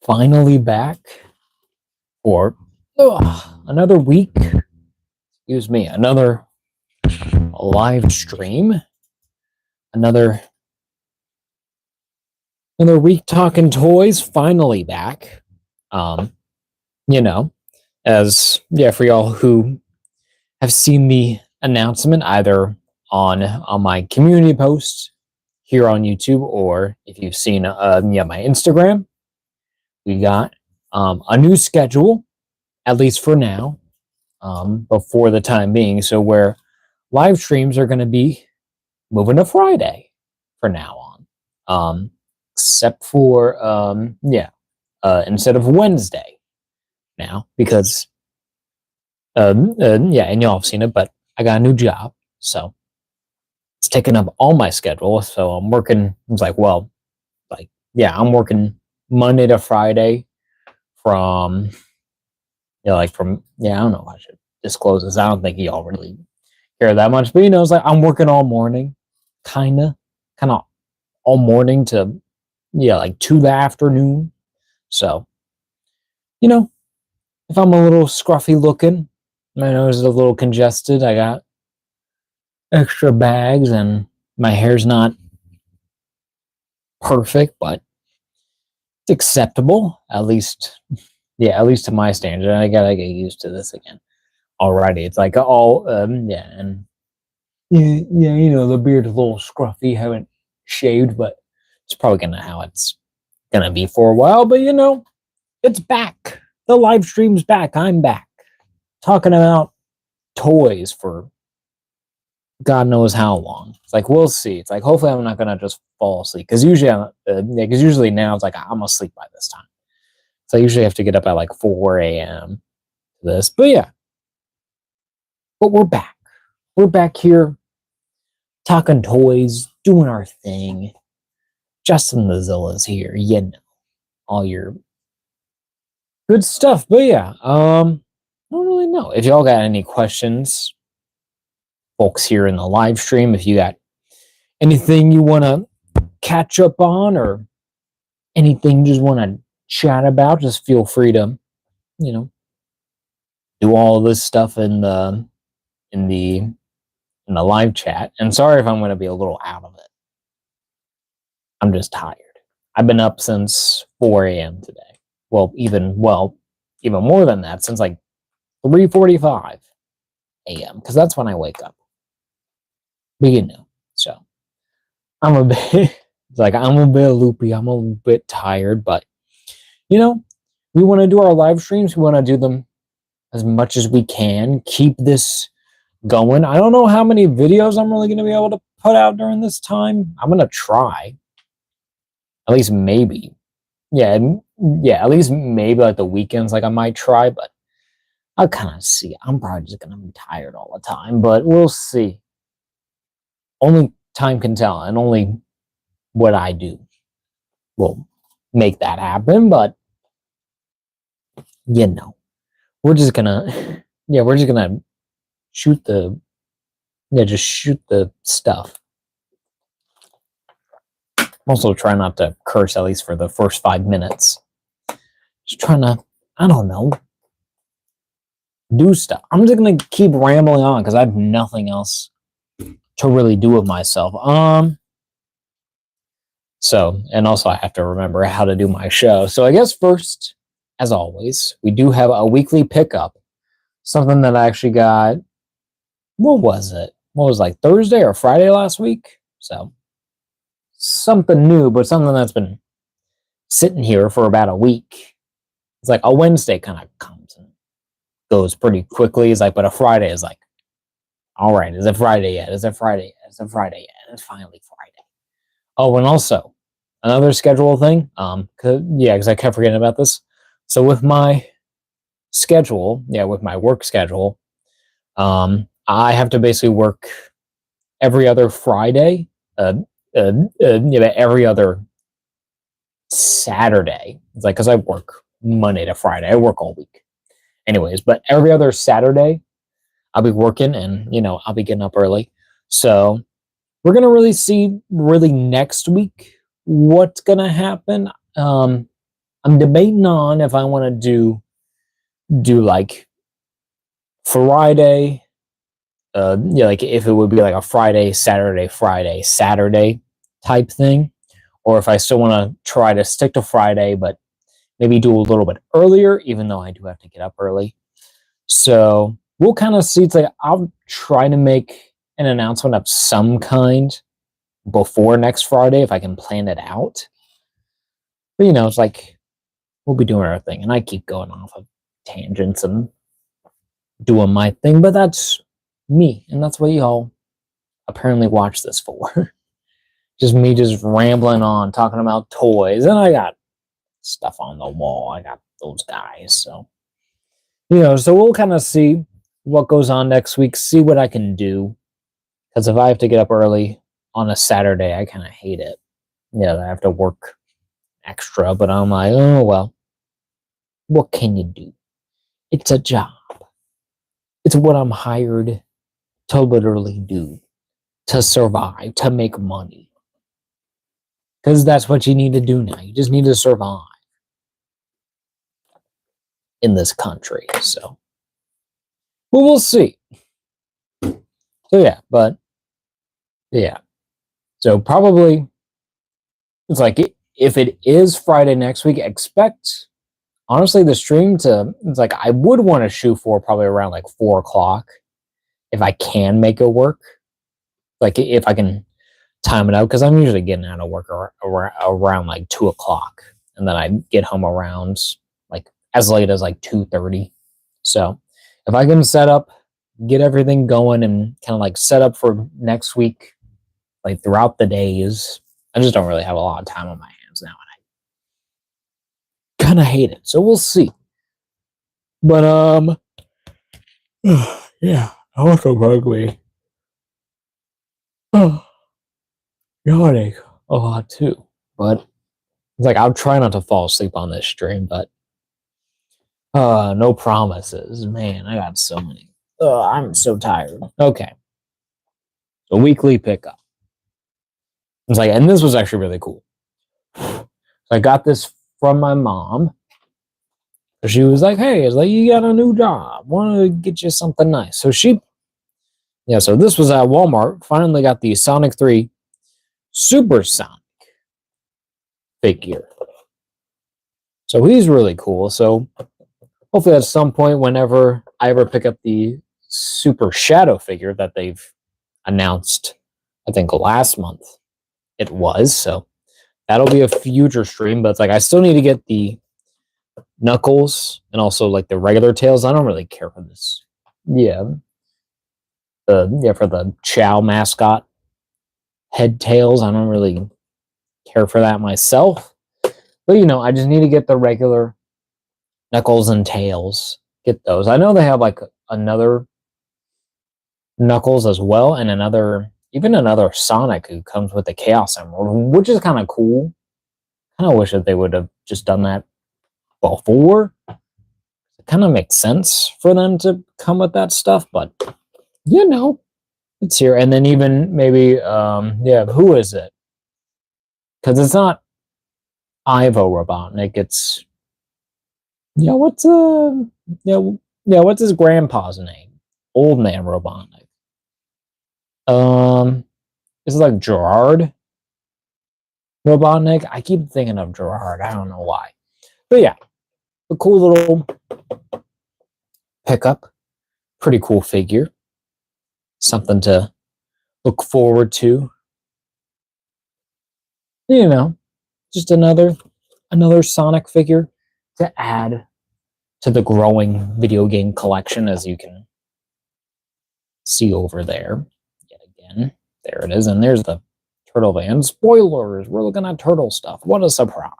Finally back for another week. Excuse me, another live stream. Another week talking toys. Finally back. You know, for y'all who have seen the announcement either on my community post here on YouTube, or if you've seen my Instagram, we got a new schedule, at least for now, before the time being. So where live streams are going to be moving to Friday for now on, except for instead of Wednesday now, because and y'all have seen it, but I got a new job, so it's taking up all my schedule. So I'm working. It's like, I'm working Monday to Friday from I don't know if I should disclose this. I don't think y'all really care that much, but it's like I'm working all morning, kind of all morning to 2 the afternoon. So if I'm a little scruffy looking, my nose is a little congested, I got extra bags, and my hair's not perfect, but it's acceptable, at least to my standard. I gotta get used to this again already. It's like all and the beard's a little scruffy, haven't shaved, but it's probably how it's gonna be for a while. But it's back. The live stream's back. I'm back talking about toys for God knows how long. It's like, we'll see. It's like, hopefully I'm not gonna just fall asleep, because usually now it's like I'm asleep by this time. So I usually have to get up at like 4 a.m. for this. But we're back. We're back here talking toys, doing our thing. Justin the Zilla's here, all your good stuff. But I don't really know if y'all got any questions, folks here in the live stream. If you got anything you want to catch up on, or anything you just want to chat about, just feel free to do all of this stuff in the live chat. And sorry if I'm going to be a little out of it. I'm just tired. I've been up since 4 a.m. today. Even more than that, since like 3:45 a.m. because that's when I wake up. But so I'm a bit I'm a bit loopy. I'm a little bit tired, but we want to do our live streams. We want to do them as much as we can. Keep this going. I don't know how many videos I'm really going to be able to put out during this time. I'm going to try. At least maybe. At least maybe like the weekends, I might try, but I'll kind of see. I'm probably just going to be tired all the time, but we'll see. Only time can tell, and only what I do will make that happen. But we're just gonna shoot the stuff. Also try not to curse, at least for the first 5 minutes. Just trying to, I don't know, do stuff. I'm just gonna keep rambling on because I have nothing else to really do with myself. And also I have to remember how to do my show. So I guess first, as always, we do have a weekly pickup. Something that I actually got, what was it? What was Thursday or Friday last week? So something new, but something that's been sitting here for about a week. It's like a Wednesday kind of comes and goes pretty quickly. It's but a Friday is all right, is it Friday yet? Is it Friday yet? Is it Friday yet? And it's finally Friday. Oh, and also another schedule thing. Because I kept forgetting about this. So with my schedule, with my work schedule, I have to basically work every other Friday, every other Saturday. It's because I work Monday to Friday. I work all week. Anyways, but every other Saturday, I'll be working, and I'll be getting up early. So we're gonna really see next week what's gonna happen. I'm debating on if I want to do like Friday, yeah, like if it would be like a Friday, Saturday type thing, or if I still want to try to stick to Friday, but maybe do a little bit earlier, even though I do have to get up early. So we'll kind of see. It's like I'll try to make an announcement of some kind before next Friday if I can plan it out. But it's like we'll be doing our thing, and I keep going off of tangents and doing my thing, but that's me, and that's what y'all apparently watch this for. Just me just rambling on, talking about toys, and I got stuff on the wall. I got those guys, so so we'll kind of see what goes on next week, see what I can do. Because if I have to get up early on a Saturday, I kind of hate it. Yeah, I have to work extra, but I'm like, oh well, what can you do? It's a job. It's what I'm hired to literally do, to survive, to make money. Because that's what you need to do now. You just need to survive in this country. So, well, we'll see. So yeah. So probably it's like if it is Friday next week, expect honestly the stream to. It's like I would want to shoot for probably around like 4 o'clock if I can make it work. Like if I can time it out, because I'm usually getting out of work around like 2 o'clock, and then I get home around like as late as like 2:30. So if I can set up, get everything going, and kind of like set up for next week, like throughout the days, I just don't really have a lot of time on my hands now, and I kind of hate it. So we'll see. But yeah, I also ugly. Yawning a lot too, but it's like I'll try not to fall asleep on this stream, but no promises. Man, I got so many. I'm so tired. Okay. So weekly pickup. It's like, and this was actually really cool. So I got this from my mom. She was like, hey, it's like, you got a new job. Want to get you something nice. So so this was at Walmart. Finally got the Sonic 3 Supersonic figure. So he's really cool. So hopefully at some point, whenever I ever pick up the Super Shadow figure that they've announced, I think last month it was. So that'll be a future stream. But it's like I still need to get the Knuckles and also like the regular Tails. I don't really care for this. Yeah. For the Chow mascot head Tails. I don't really care for that myself. But I just need to get the regular Knuckles and Tails. Get those. I know they have like another Knuckles as well, and even another Sonic who comes with the Chaos Emerald, which is kind of cool. Kind of wish that they would have just done that before. It kind of makes sense for them to come with that stuff, but it's here. And then even maybe who is it? Because it's not Ivo Robotnik. It's what's his grandpa's name? Old Man Robotnik. Is it like Gerard Robotnik? I keep thinking of Gerard. I don't know why. But yeah, a cool little pickup. Pretty cool figure. Something to look forward to. Just another Sonic figure to add to the growing video game collection, as you can see over there. Yet again, there it is. And there's the Turtle Van. Spoilers, we're looking at turtle stuff. What a surprise.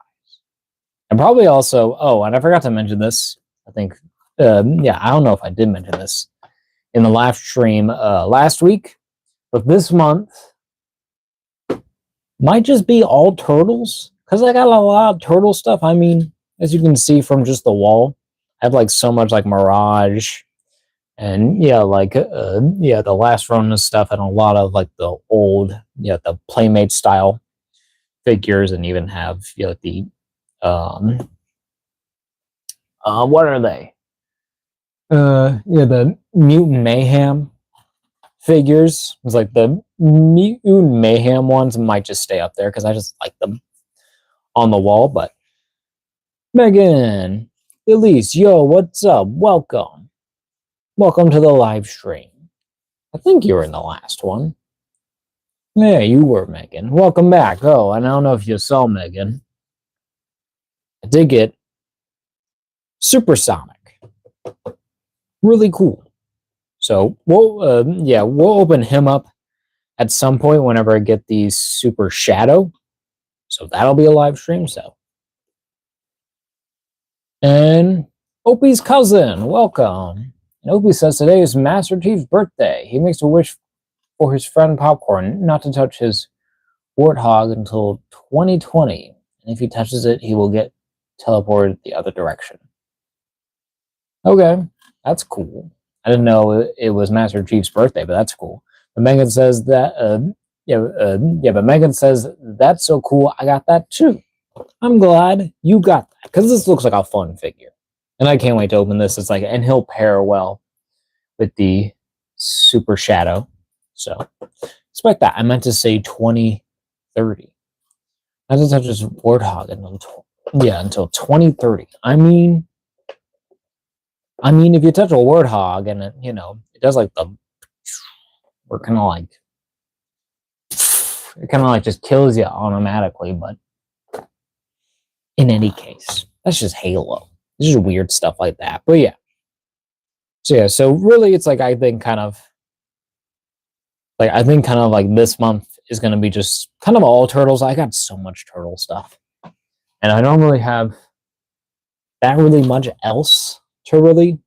And probably also, and I forgot to mention this, I think, I don't know if I did mention this in the live stream last week, but this month might just be all turtles, because I got a lot of turtle stuff. I mean, as you can see from just the wall, I have like so much like Mirage and the Last Ronin stuff, and a lot of like the old the Playmate style figures, and even have the What are they? Yeah, the Mutant Mayhem figures. It's like the Mutant Mayhem ones might just stay up there because I just like them on the wall. But Megan, Elise, yo, what's up? Welcome. Welcome to the live stream. I think you were in the last one. Yeah, you were, Megan. Welcome back. Oh, and I don't know if you saw Megan. I did get Supersonic. Really cool. So we'll open him up at some point whenever I get these Super Shadow. So that'll be a live stream. So, and Opie's cousin, welcome. And Opie says today is Master Chief's birthday. He makes a wish for his friend Popcorn not to touch his warthog until 2020. And if he touches it, he will get teleported the other direction. Okay, that's cool. I didn't know it was Master Chief's birthday, but that's cool. But Megan says that, but Megan says that's so cool. I got that too. I'm glad you got that because this looks like a fun figure, and I can't wait to open this. It's like, and he'll pair well with the Super Shadow. So expect that. I meant to say 2030. I just have this warthog until 2030. I mean, if you touch a warthog and it, it does like we're kind of like, it kind of like just kills you automatically. But in any case, that's just Halo. It's just weird stuff like that. But yeah. So really, it's like I think kind of like this month is going to be just kind of all turtles. I got so much turtle stuff, and I don't really have that really much else to really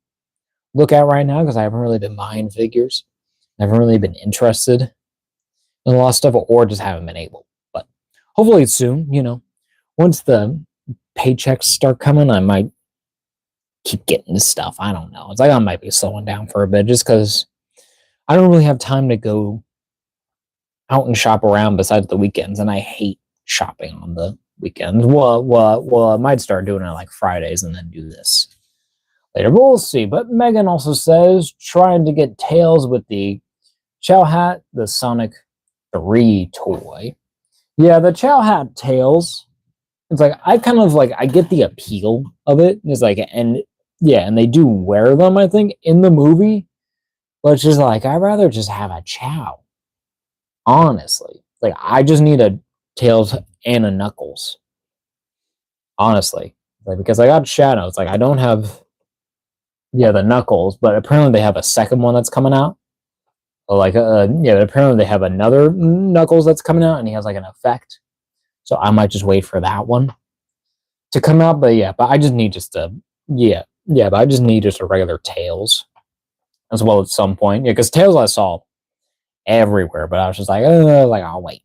look at right now because I haven't really been buying figures. I haven't really been interested in a lot of stuff, or just haven't been able. But hopefully soon, once the paychecks start coming, I might keep getting this stuff. I don't know. It's like I might be slowing down for a bit just because I don't really have time to go out and shop around besides the weekends, and I hate shopping on the weekends. Well, I might start doing it like Fridays and then do this later, but we'll see. But Megan also says trying to get Tails with the Chow Hat, the Sonic 3 toy. Yeah, the Chow Hat Tails. It's like I kind of like I get the appeal of it. It's like and they do wear them, I think, in the movie. But it's just like I'd rather just have a Chow. Honestly. Like I just need a Tails and a Knuckles. Honestly. Like because I got Shadow. It's like I don't have the Knuckles, but apparently they have a second one that's coming out. Like apparently they have another Knuckles that's coming out and he has like an effect. So I might just wait for that one to come out. But I just need but I just need just a regular Tails as well at some point. Yeah, because Tails I saw everywhere, but I was just like, I'll wait.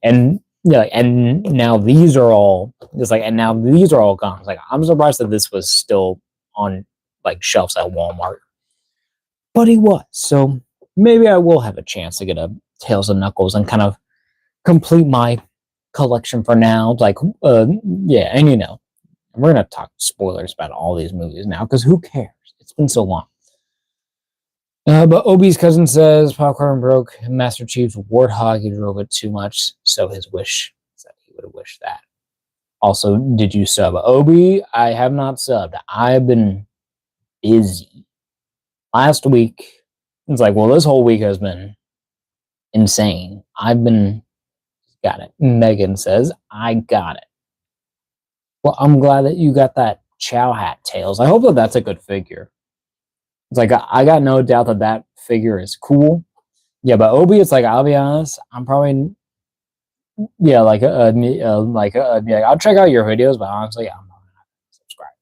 And and now these are all gone. It's like I'm surprised that this was still on like shelves at Walmart. But he was. So maybe I will have a chance to get a Tails and Knuckles and kind of complete my collection for now. Like, and we're gonna talk spoilers about all these movies now because who cares? It's been so long. But Obi's cousin says Popcorn broke Master Chief's warthog. He drove it too much, so his wish is that he would have wished that. Also, did you sub? Obi, I have not subbed. I've been busy. Last week, it's like, well, this whole week has been insane. Got it. Megan says, I got it. Well, I'm glad that you got that Chow Hat Tails. I hope that that's a good figure. It's like, I got no doubt that that figure is cool. Yeah, but Obi, it's like, I'll be honest, I'm probably, I'll check out your videos, but honestly, I'm not going to subscribe.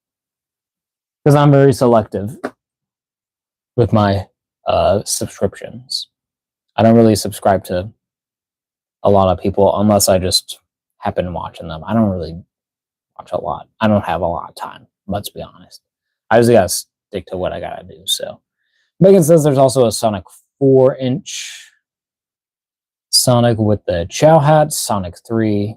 Because I'm very selective with my subscriptions. I don't really subscribe to a lot of people unless I just happen watching them. I don't really watch a lot. I don't have a lot of time, let's be honest. I just gotta stick to what I gotta do. So Megan says there's also a Sonic 4-inch Sonic with the Chow Hat, Sonic 3,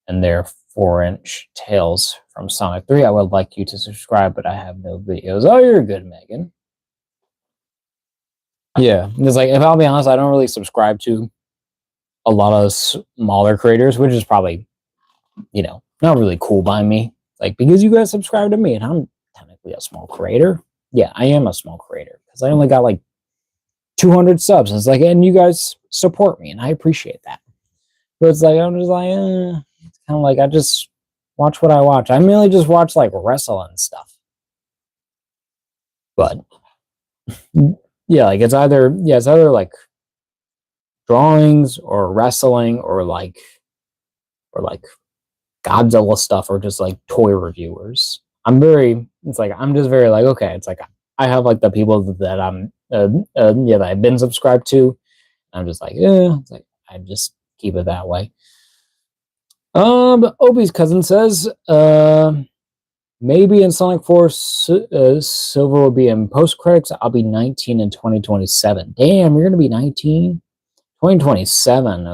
and their 4-inch Tails from Sonic 3. I would like you to subscribe, but I have no videos. Oh, you're good, Megan. Yeah, it's like, if I'll be honest, I don't really subscribe to a lot of smaller creators, which is probably, not really cool by me. Like, because you guys subscribe to me, and I'm technically a small creator. Yeah, I am a small creator because I only got like 200 subs. And it's like, and you guys support me, and I appreciate that. But it's like, I'm just like, it's kind of like, I just watch what I watch. I mainly just watch like wrestling stuff. But yeah, like it's either like drawings or wrestling or like Godzilla stuff or just like toy reviewers. I'm just very like, okay, it's like I have like the people that I'm that I've been subscribed to. I'm just like, it's like I just keep it that way. Obi's cousin says, maybe in Sonic 4 Silver will be in post credits. I'll be 19 in 2027. Damn, you're gonna be 19? 2027,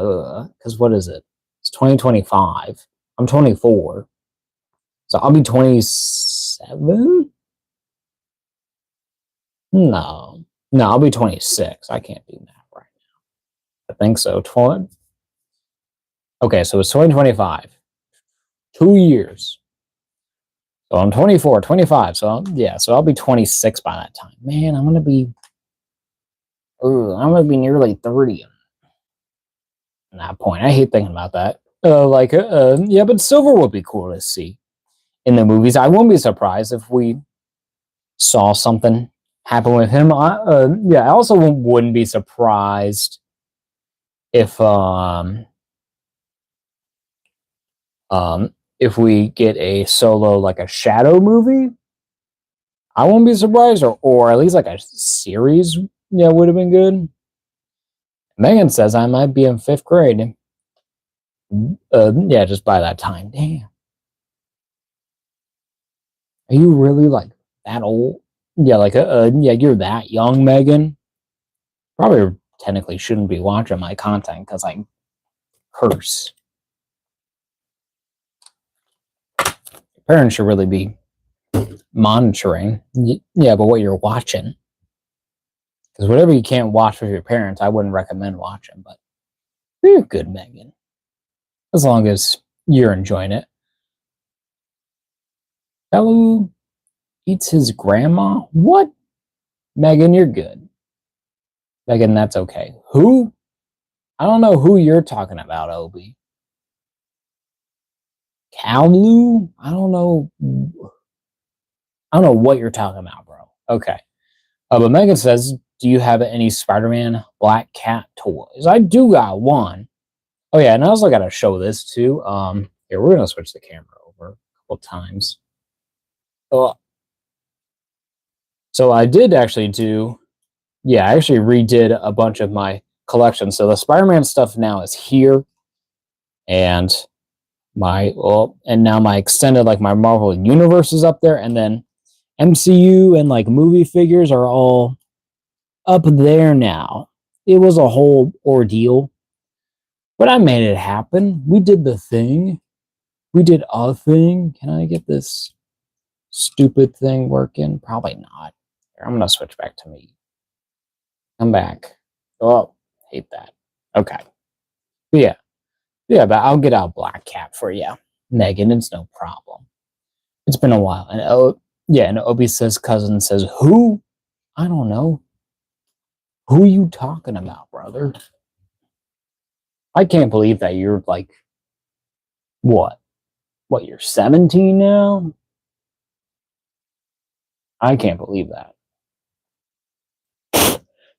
because what is it? It's 2025. I'm 24. So I'll be 27? No, I'll be 26. I can't do that right now. I think so. Okay, so it's 2025. 2 years. So I'm 24, 25. So so I'll be 26 by that time. Man, I'm gonna be nearly 30 at that point. I hate thinking about that. But Silver would be cool to see in the movies. I won't be surprised if we saw something happen with him. I also wouldn't be surprised if we get a Solo, like a Shadow movie. I won't be surprised, or at least like a series. Yeah, would have been good. Megan says I might be in 5th grade. Just by that time. Damn. Are you really like that old? Yeah, you're that young, Megan. Probably technically shouldn't be watching my content because I curse. Your parents should really be monitoring. Yeah, but what you're watching. Because whatever you can't watch with your parents, I wouldn't recommend watching. But you're good, Megan. As long as you're enjoying it. Fellow eats his grandma? What? Megan, you're good. Megan, that's okay. Who? I don't know who you're talking about, Obi. Cowlu? I don't know what you're talking about, bro. Okay. But Megan says, do you have any Spider-Man Black Cat toys? I do got one. Oh yeah, and I also got to show this too. Here, we're gonna switch the camera over a couple times. So I did actually I actually redid a bunch of my collection. So the Spider-Man stuff now is here, and now my extended, like my Marvel Universe is up there, and then MCU and like movie figures are all up there now. It was a whole ordeal, but I made it happen. We did the thing. We did a thing. Can I get this stupid thing working? Probably not. Here, I'm gonna switch back to me. Come back. Oh, hate that. Okay. But but I'll get out Black Cat for you, Megan. It's no problem. It's been a while. And and Obi says, cousin says, who? I don't know. Who are you talking about, brother? I can't believe that you're like, what? What, you're 17 now? I can't believe that.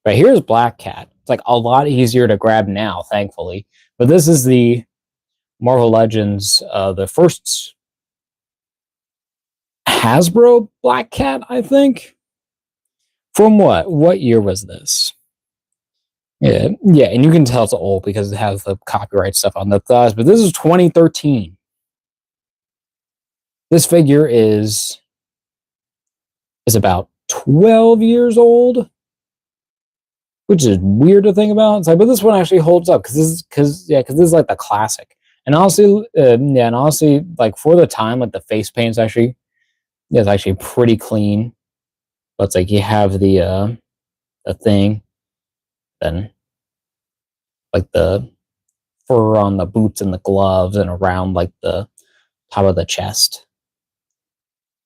But here's Black Cat. It's like a lot easier to grab now, thankfully. But this is the Marvel Legends, the first Hasbro Black Cat, I think. From what? What year was this? Yeah, and you can tell it's old because it has the copyright stuff on the thighs, but this is 2013. This figure is about 12 years old, which is weird to think about. It's like, but this one actually holds up because this is like the classic. And honestly, yeah, and honestly, like for the time, like the face paint is actually, yeah, it's actually pretty clean. But it's like you have the thing, then like the fur on the boots and the gloves and around like the top of the chest.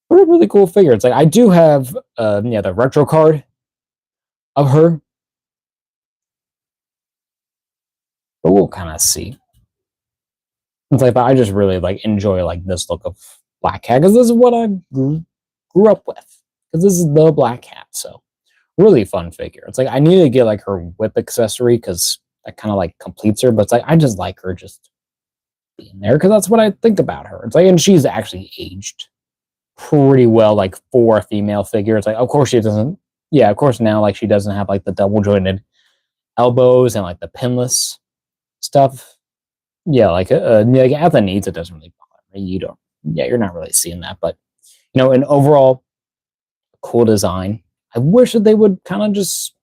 What a really cool figure. It's like I do have yeah, the retro card of her, but we'll kind of see. It's like, but I just really like enjoy like this look of Black Cat because this is what I grew up with. Because this is the Black Cat, so really fun figure. It's like I need to get like her whip accessory because that kind of like completes her. But it's like I just like her just being there because that's what I think about her. It's like, and she's actually aged pretty well, like for a female figure. It's like, of course she doesn't. Yeah, of course now like she doesn't have like the double jointed elbows and like the pinless stuff. Yeah, like at the knees, it doesn't really bother me. You don't. Yeah, you're not really seeing that, but an overall cool design. I wish that they would kind of just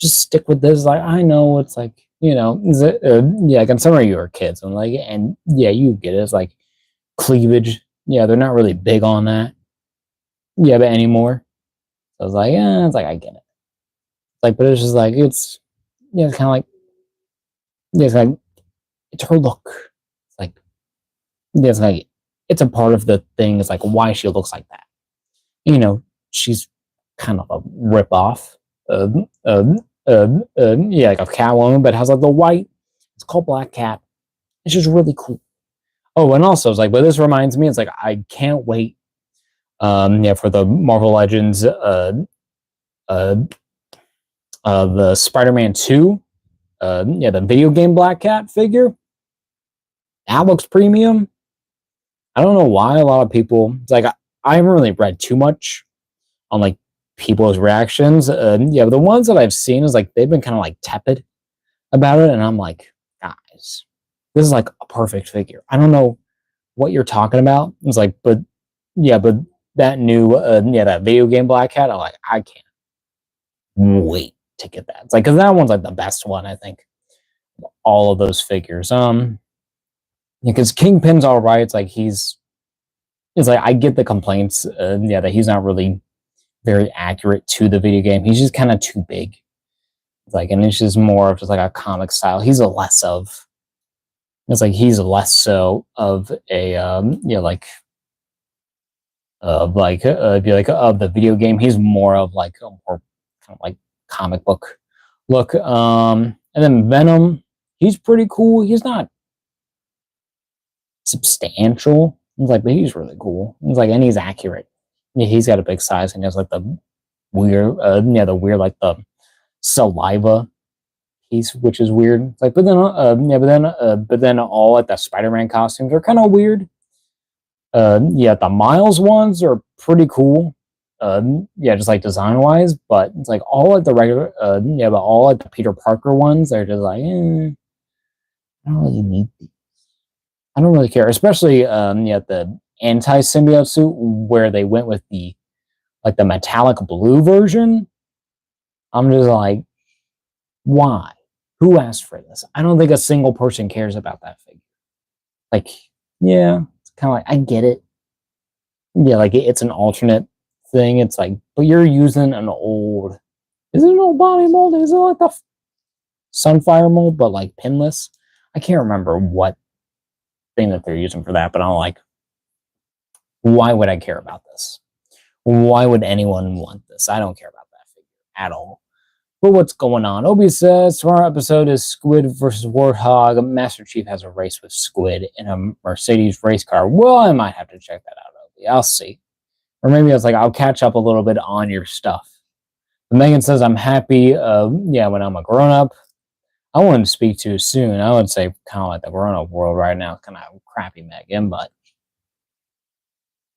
stick with this. Like I know it's like yeah, like, and some of you are kids, and like, and yeah, you get it. It's like cleavage. Yeah, they're not really big on that. Yeah, but anymore. So I was like, yeah, it's like I get it. Like, but it's just like it's kind of like it's like it's her look. It's like it's like it's a part of the thing. It's like why she looks like that. She's kind of a rip off. Yeah, like a Catwoman, but has like the white. It's called Black Cat. It's just really cool. Oh, and also it's like, but this reminds me, it's like I can't wait. Yeah, for the Marvel Legends, uh, the Spider-Man 2, yeah, the video game Black Cat figure. That looks premium. I don't know why a lot of people. It's like I haven't really read too much on like people's reactions. Yeah, the ones that I've seen is like they've been kind of like tepid about it, and I'm like, guys, this is like a perfect figure. I don't know what you're talking about. It's like, but yeah, but that new, yeah, that video game Black Cat, I'm like, I can't wait to get that. It's like, because that one's like the best one, I think. All of those figures. Because Kingpin's all right. It's like I get the complaints, yeah, that he's not really very accurate to the video game. He's just kind of too big. Like, and it's just more of just like a comic style. He's less so of a like of the video game. He's more of like a more kind of like comic book look. And then Venom, he's pretty cool. He's not substantial. He's like, but he's really cool. He's like, and he's accurate. Yeah, he's got a big size and he has like the weird, the weird like the saliva piece, which is weird. It's like, but then all like the Spider-Man costumes are kind of weird. Yeah, the Miles ones are pretty cool. Yeah, just like design wise, but it's like all like the regular, but all like the Peter Parker ones, they're just like, I don't really need these. I don't really care, especially yeah, the anti-symbiote suit where they went with the like the metallic blue version. I'm just like, why? Who asked for this? I don't think a single person cares about that figure. Like, yeah, it's kind of like I get it. Yeah, like it's an alternate thing. It's like, but you're using an old. Is it an old body mold? Is it like the Sunfire mold, but like pinless? I can't remember what thing that they're using for that, but I'm like, why would I care about this? Why would anyone want this? I don't care about that figure at all. But what's going on? Obi says tomorrow episode is Squid versus Warthog. Master Chief has a race with Squid in a Mercedes race car. Well, I might have to check that out, Obi. I'll see. Or maybe it's like I'll catch up a little bit on your stuff. But Megan says I'm happy. Yeah, when I'm a grown up. I wouldn't speak too soon. I would say kind of like the grown up world right now, kind of crappy Megan, but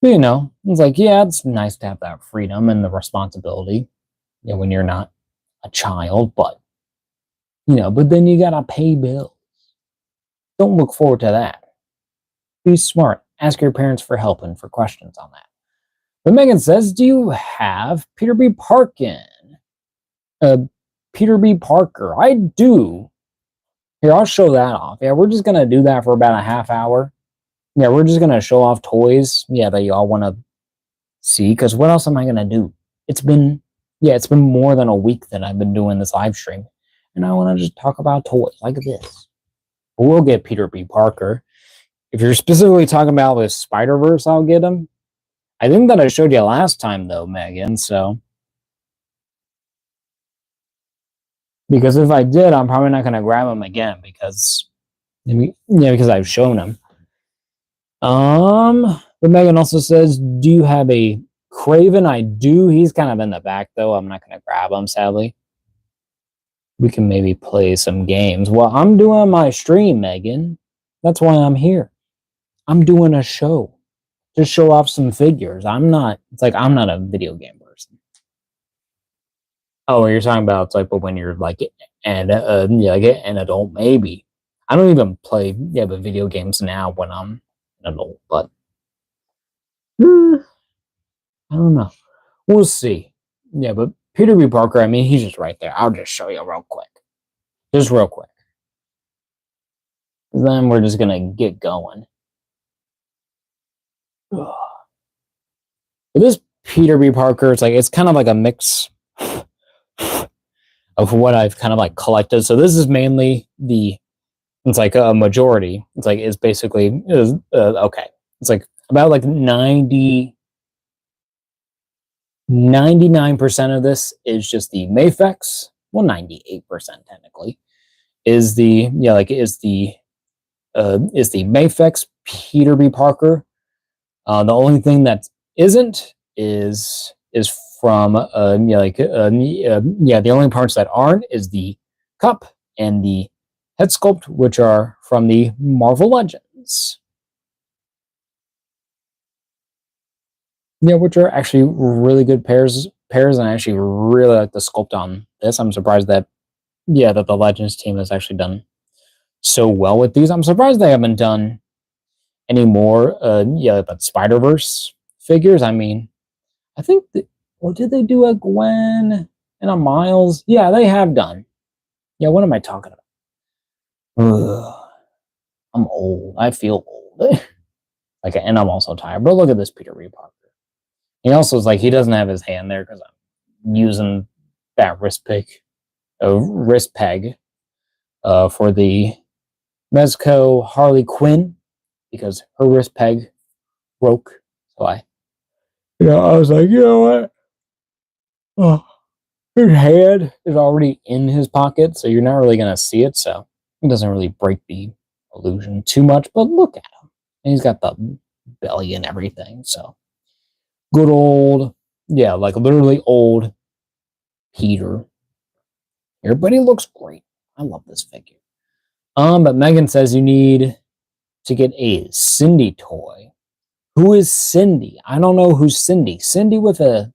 it's like, yeah, it's nice to have that freedom and the responsibility, when you're not a child, but but then you gotta pay bills. Don't look forward to that. Be smart. Ask your parents for help and for questions on that. But Megan says, do you have Peter B. Parkin? Peter B. Parker. I do. Here, I'll show that off. Yeah, we're just gonna do that for about a half hour. Yeah, we're just gonna show off toys. Yeah, that y'all want to see. Because what else am I gonna do? It's been it's been more than a week that I've been doing this live stream, and I want to just talk about toys like this. We'll get Peter B. Parker. If you're specifically talking about with Spider-Verse, I'll get him. I think that I showed you last time though, Megan. So because if I did, I'm probably not gonna grab him again because because I've shown him. But Megan also says, do you have a Craven? I do. He's kind of in the back though. I'm not gonna grab him, sadly. We can maybe play some games. Well, I'm doing my stream, Megan. That's why I'm here. I'm doing a show. Just show off some figures. I'm not a video game person. Oh, you're talking about like when you're like an adult, maybe. I don't even play but video games now when I'm an adult, but I don't know. We'll see. Yeah, but Peter B. Parker, I mean, he's just right there. I'll just show you real quick. Just real quick. Then we're just gonna get going. But this Peter B. Parker, it's kind of like a mix of what I've kind of like collected. So this is mainly it's like a majority. It's basically okay. It's like about like 99% of this is just the Mafex. Well, 98% technically is the Mafex Peter B. Parker. The only thing that isn't is from the only parts that aren't is the cup and the head sculpt, which are from the Marvel Legends. Yeah, which are actually really good pairs, and I actually really like the sculpt on this. I'm surprised that the Legends team has actually done so well with these. I'm surprised they haven't done any more but Spider-Verse figures. I mean, I think did they do a Gwen and a Miles? Yeah, they have done. Yeah, what am I talking about? Ugh, I'm old. I feel old. And I'm also tired. But look at this Peter B. Parker. He also is he doesn't have his hand there because I'm using that wrist peg for the Mezco Harley Quinn because her wrist peg broke. So I was like, you know what? Oh, his hand is already in his pocket, so you're not really gonna see it. So it doesn't really break the illusion too much. But look at him, and he's got the belly and everything. So good old, literally old Peter. Everybody looks great. I love this figure. But Megan says you need to get a Cindy toy. Who is Cindy? I don't know who's Cindy. Cindy with a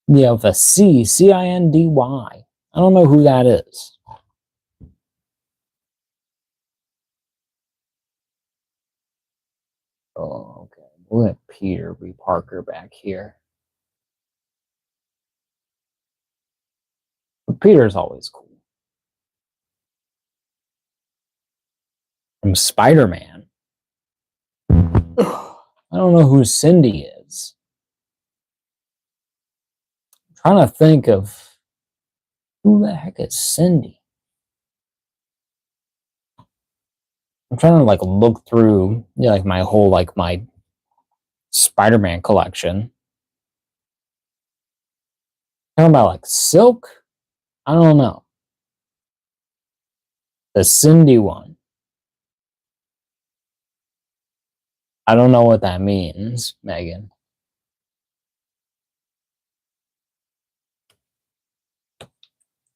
with a C, Cindy. I don't know who that is. Oh, okay. We'll have Peter B. Parker back here. But Peter's always cool. From Spider-Man. I don't know who Cindy is. I'm trying to think of who the heck is Cindy. I'm trying to look through my whole my Spider-Man collection. Talking about Silk? I don't know. The Cindy one. I don't know what that means, Megan.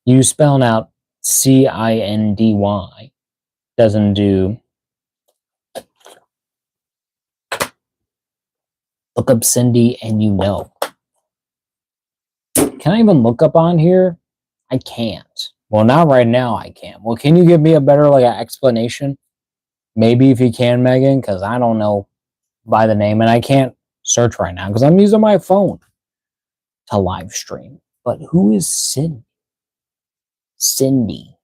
You spelling out Cindy doesn't do. Look up Cindy and you know. Can I even look up on here? I can't. Well, not right now I can't. Well, can you give me a better explanation? Maybe if you can, Megan, because I don't know by the name and I can't search right now because I'm using my phone to live stream. But who is Cindy? Cindy.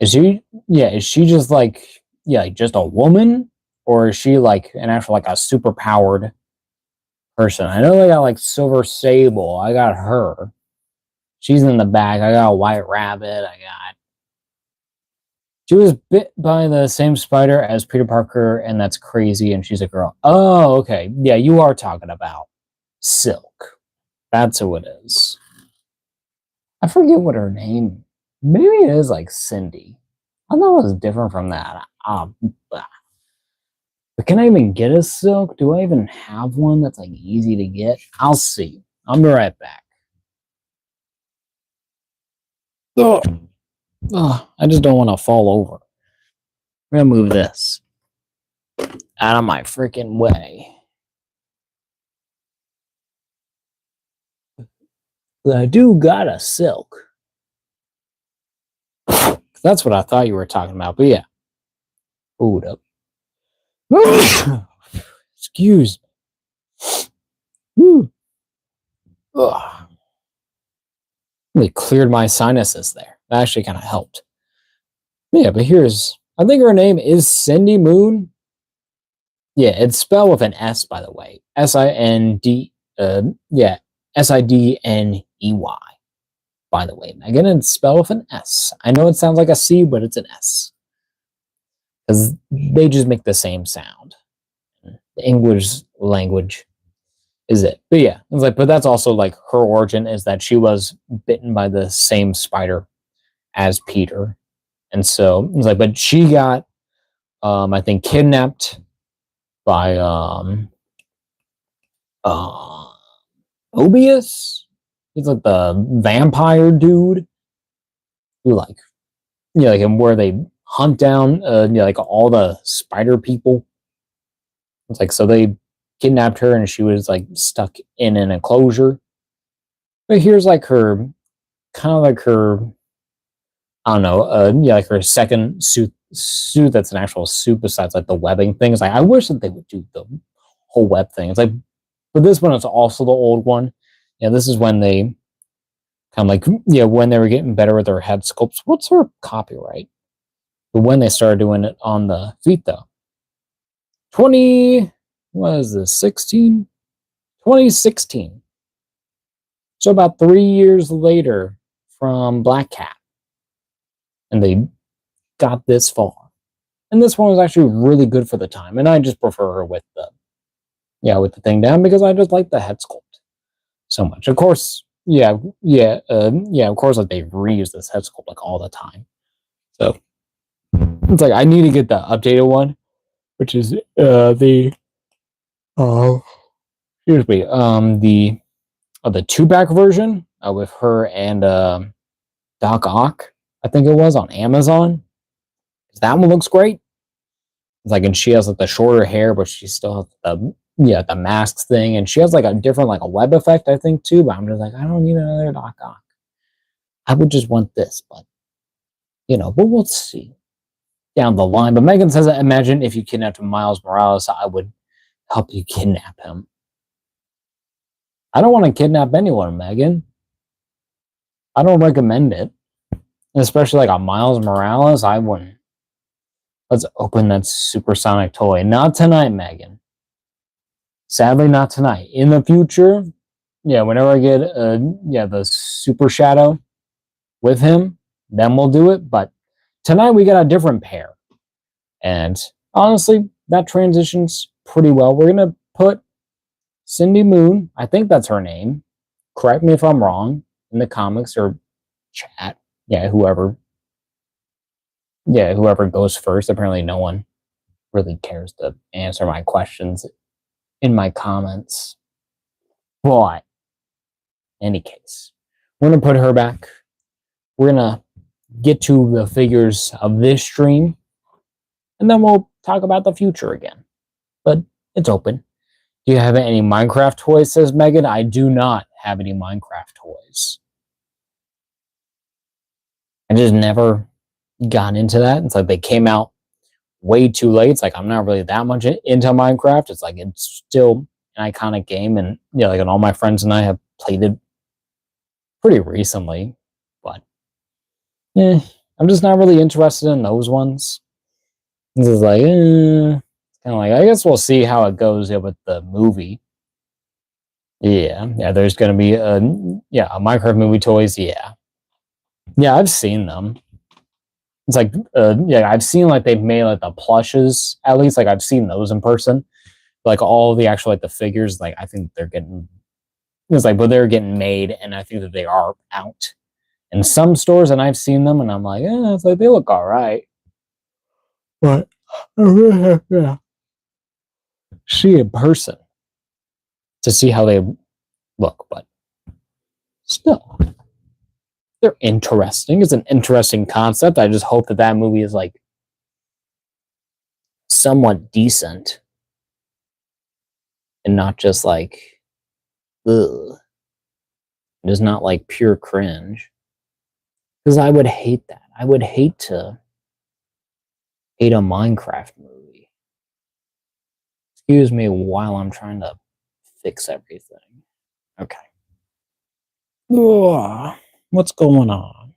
Is she? Yeah, is she just like like just a woman, or is she like an actual like a super powered person? I know they got like Silver Sable. I got her. She's in the back. I got a White Rabbit. I got. She was bit by the same spider as Peter Parker, and that's crazy. And she's a girl. Oh, okay. Yeah, you are talking about Silk. That's who it is. I forget what her name. Maybe it is like Cindy. I thought it was different from that. But can I even get a Silk? Do I even have one that's like easy to get? I'll see. I'll be right back. Oh, I just don't want to fall over. I'm gonna move this out of my freaking way. I do got a Silk. That's what I thought you were talking about. But yeah. Hold up. Excuse me. Really cleared my sinuses there. That actually kind of helped. Yeah, but I think her name is Cindy Moon. Yeah, it's spelled with an S, by the way. SIND, yeah, SIDNEY, by the way. Megan, it's spelled with an S. I know it sounds like a C, but it's an S. Because they just make the same sound. The English language is it. But yeah, it's like, but that's also like her origin is that she was bitten by the same spider as Peter. And so it's like, but she got, I think, kidnapped by Mobius. He's like the vampire dude who like like and where they hunt down like all the spider people. It's like so they kidnapped her and she was like stuck in an enclosure. But here's like her kind of like her I don't know, like her second suit that's an actual suit besides like the webbing thing. It's like I wish that they would do the whole web thing. It's like, but this one is also the old one. Yeah, this is when they kind of like when they were getting better with their head sculpts. What's her copyright? But when they started doing it on the feet though, 20 what is this 16? 2016. So about 3 years later from Black Cat, and they got this far. And this one was actually really good for the time. And I just prefer her with the thing down because I just like the head sculpt so much. Of course, of course, like they reuse this head sculpt like all the time. So it's like I need to get the updated one, which is the excuse me the two-back version with her and Doc Ock. I think it was on Amazon. That one looks great. It's like, and she has like the shorter hair, but she still has the masks thing, and she has like a different like a web effect, I think too. But I'm just like, I don't need another Doc Ock. I would just want this, but but we'll see down the line. But Megan says, imagine if you kidnapped Miles Morales, I would help you kidnap him. I don't want to kidnap anyone, Megan. I don't recommend it, especially like a Miles Morales. I wouldn't. Let's open that supersonic toy. Not tonight, Megan. Sadly, not tonight. In the future, whenever I get the super shadow with him, then we'll do it. But tonight we got a different pair. And honestly, that transitions pretty well. We're gonna put Cindy Moon, I think that's her name. Correct me if I'm wrong in the comics or chat. Whoever goes first. Apparently no one really cares to answer my questions in my comments. But in any case, we're gonna put her back. We're gonna get to the figures of this stream, and then we'll talk about the future again. But it's open. Do you have any Minecraft toys, says Megan? I do not have any Minecraft toys. I just never got into that. It's like they came out way too late. It's like I'm not really that much into Minecraft. It's like it's still an iconic game, and and all my friends and I have played it pretty recently. But I'm just not really interested in those ones. This is like, kind of like, I guess we'll see how it goes with the movie. Yeah, there's gonna be a Minecraft movie toys. Yeah, I've seen them. It's like, I've seen like they've made like the plushes at least. Like I've seen those in person. Like all the actual like the figures. Like I think they're getting. It's like, but they're getting made, and I think that they are out in some stores, and I've seen them, and I'm like, it's like they look all right, but yeah, see in person to see how they look, but still, they're interesting. It's an interesting concept. I just hope that that movie is like somewhat decent and not just like, ugh. It's not like pure cringe. Because I would hate that. I would hate to hate a Minecraft movie. Excuse me while I'm trying to fix everything. Okay. Ugh, what's going on?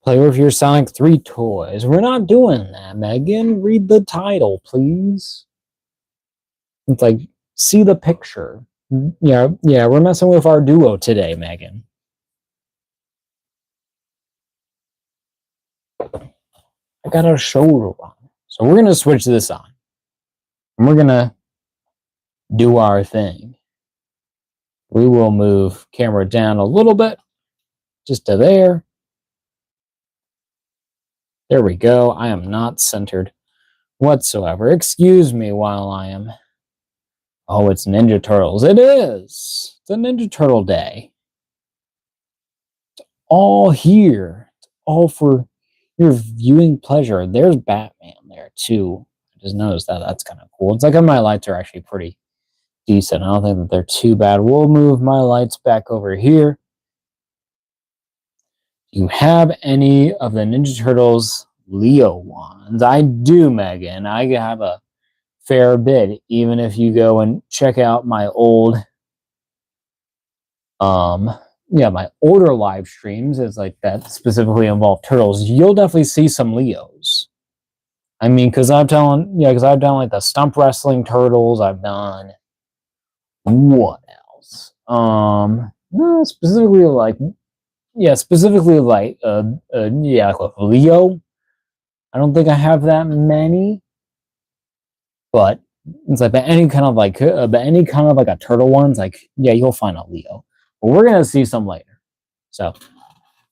Play with your Sonic 3 toys. We're not doing that, Megan. Read the title, please. It's like, see the picture. Yeah, we're messing with our duo today, Megan. I got a shoulder on. So we're going to switch this on. And we're going to do our thing. We will move camera down a little bit, just to there. There we go. I am not centered whatsoever. Excuse me while I am... Oh, it's Ninja Turtles. It is. It's a Ninja Turtle day. It's all here. It's all for your viewing pleasure. There's Batman there, too. I just noticed that. That's kind of cool. It's like my lights are actually pretty decent. I don't think that they're too bad. We'll move my lights back over here. Do you have any of the Ninja Turtles Leo ones? I do, Megan. I have a fair bit. Even if you go and check out my old, my older live streams, it's like that specifically involve turtles. You'll definitely see some Leos. I mean, because I've done like the stump wrestling turtles. I've done what else? No, specifically like like Leo. I don't think I have that many, but it's like any kind of like a turtle ones. Like you'll find a Leo, but we're gonna see some later. So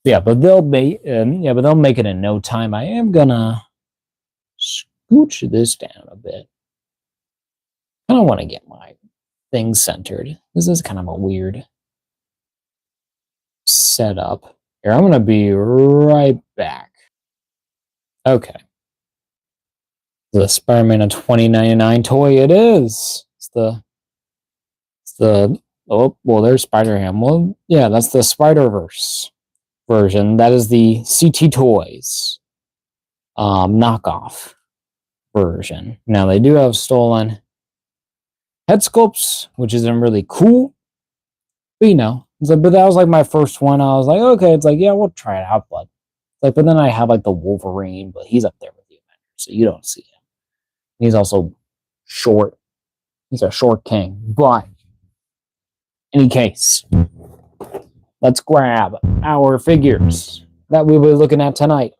but they'll make it in no time. I am gonna scooch this down a bit. I don't want to get my thing centered. This is kind of a weird setup. Here, I'm gonna be right back. Okay. The Spider-Man of 2099 toy it is. It's the there's Spider-Ham. Well, yeah, that's the Spider-Verse version. That is the CT Toys knockoff version. Now they do have stolen head sculpts, which isn't really cool. But but that was like my first one. I was like, okay, it's like, yeah, we'll try it out, but but then I have like the Wolverine, but he's up there with the Avengers, so you don't see him. He's also short. He's a short king. But in any case, let's grab our figures that we will be looking at tonight.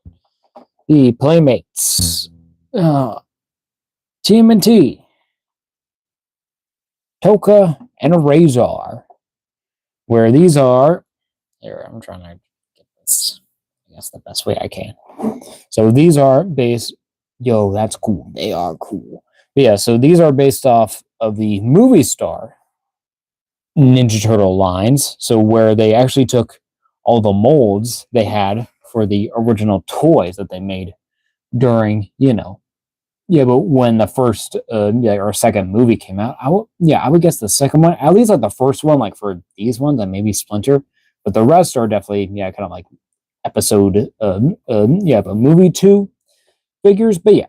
The Playmates. TMNT Tokka Rahzar. Where these are... Here, I'm trying to get this, I guess, the best way I can. So these are based... Yo, that's cool. They are cool. But yeah, so these are based off of the movie star Ninja Turtle lines. So where they actually took all the molds they had for the original toys that they made during, but when the first or second movie came out, I would guess the second one, at least like the first one, like for these ones, and maybe Splinter, but the rest are definitely kind of like episode but movie 2 figures. But yeah,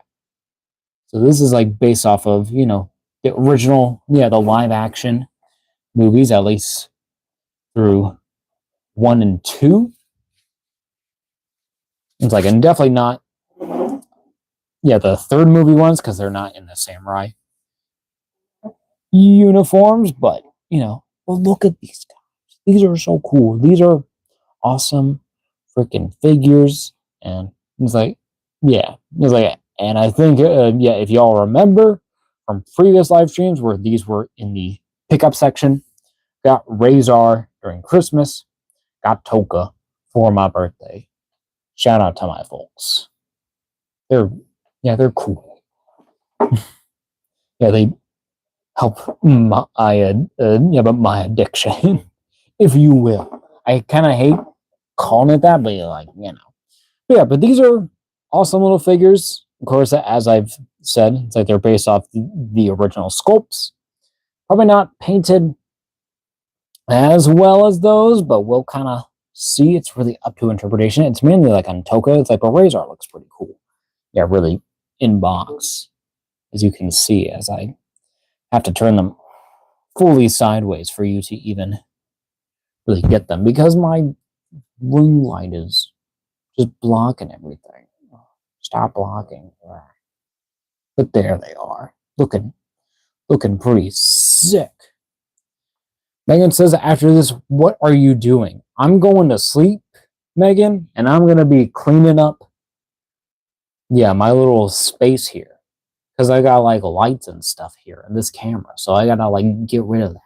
so this is like based off of the original the live action movies, at least through 1 and 2. It's like, and definitely not, the third movie ones, because they're not in the samurai uniforms, but, well, look at these guys. These are so cool. These are awesome freaking figures. And it's like, and I think, if y'all remember from previous live streams where these were in the pickup section, got Rahzar during Christmas, got Tokka for my birthday. Shout out to my folks. They're cool. They help my addiction, if you will. I kind of hate calling it that, but but these are awesome little figures. Of course, as I've said, it's like they're based off the original sculpts. Probably not painted as well as those, but we'll kind of see. It's really up to interpretation. It's mainly like on Tokka. It's like, Rahzar looks pretty cool. Yeah, really in box, as you can see, as I have to turn them fully sideways for you to even really get them, because my ring light is just blocking everything. Stop blocking. But there they are, looking pretty sick. Megan says, after this, what are you doing? I'm going to sleep, Megan, and I'm going to be cleaning up, my little space here. Because I got, like, lights and stuff here in this camera. So I got to, like, get rid of that.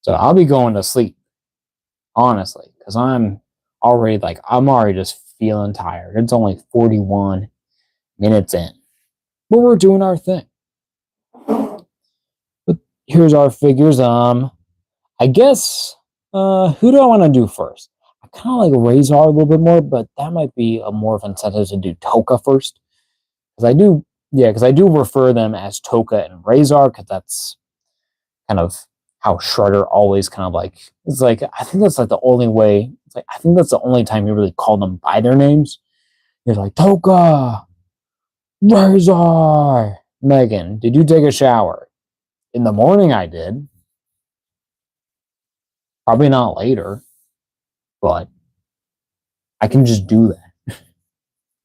So I'll be going to sleep, honestly. Because I'm already just feeling tired. It's only 41 minutes in. But we're doing our thing. But here's our figures. I guess, who do I want to do first? I kind of like Rahzar a little bit more, but that might be a more of an incentive to do Tokka first. Because I do refer them as Tokka and Rahzar, because that's kind of how Shredder always kind of like, it's like, I think that's like the only way, it's like, I think that's the only time you really call them by their names. You're like, Tokka, Rahzar. Megan, did you take a shower? In the morning I did. Probably not later, but I can just do that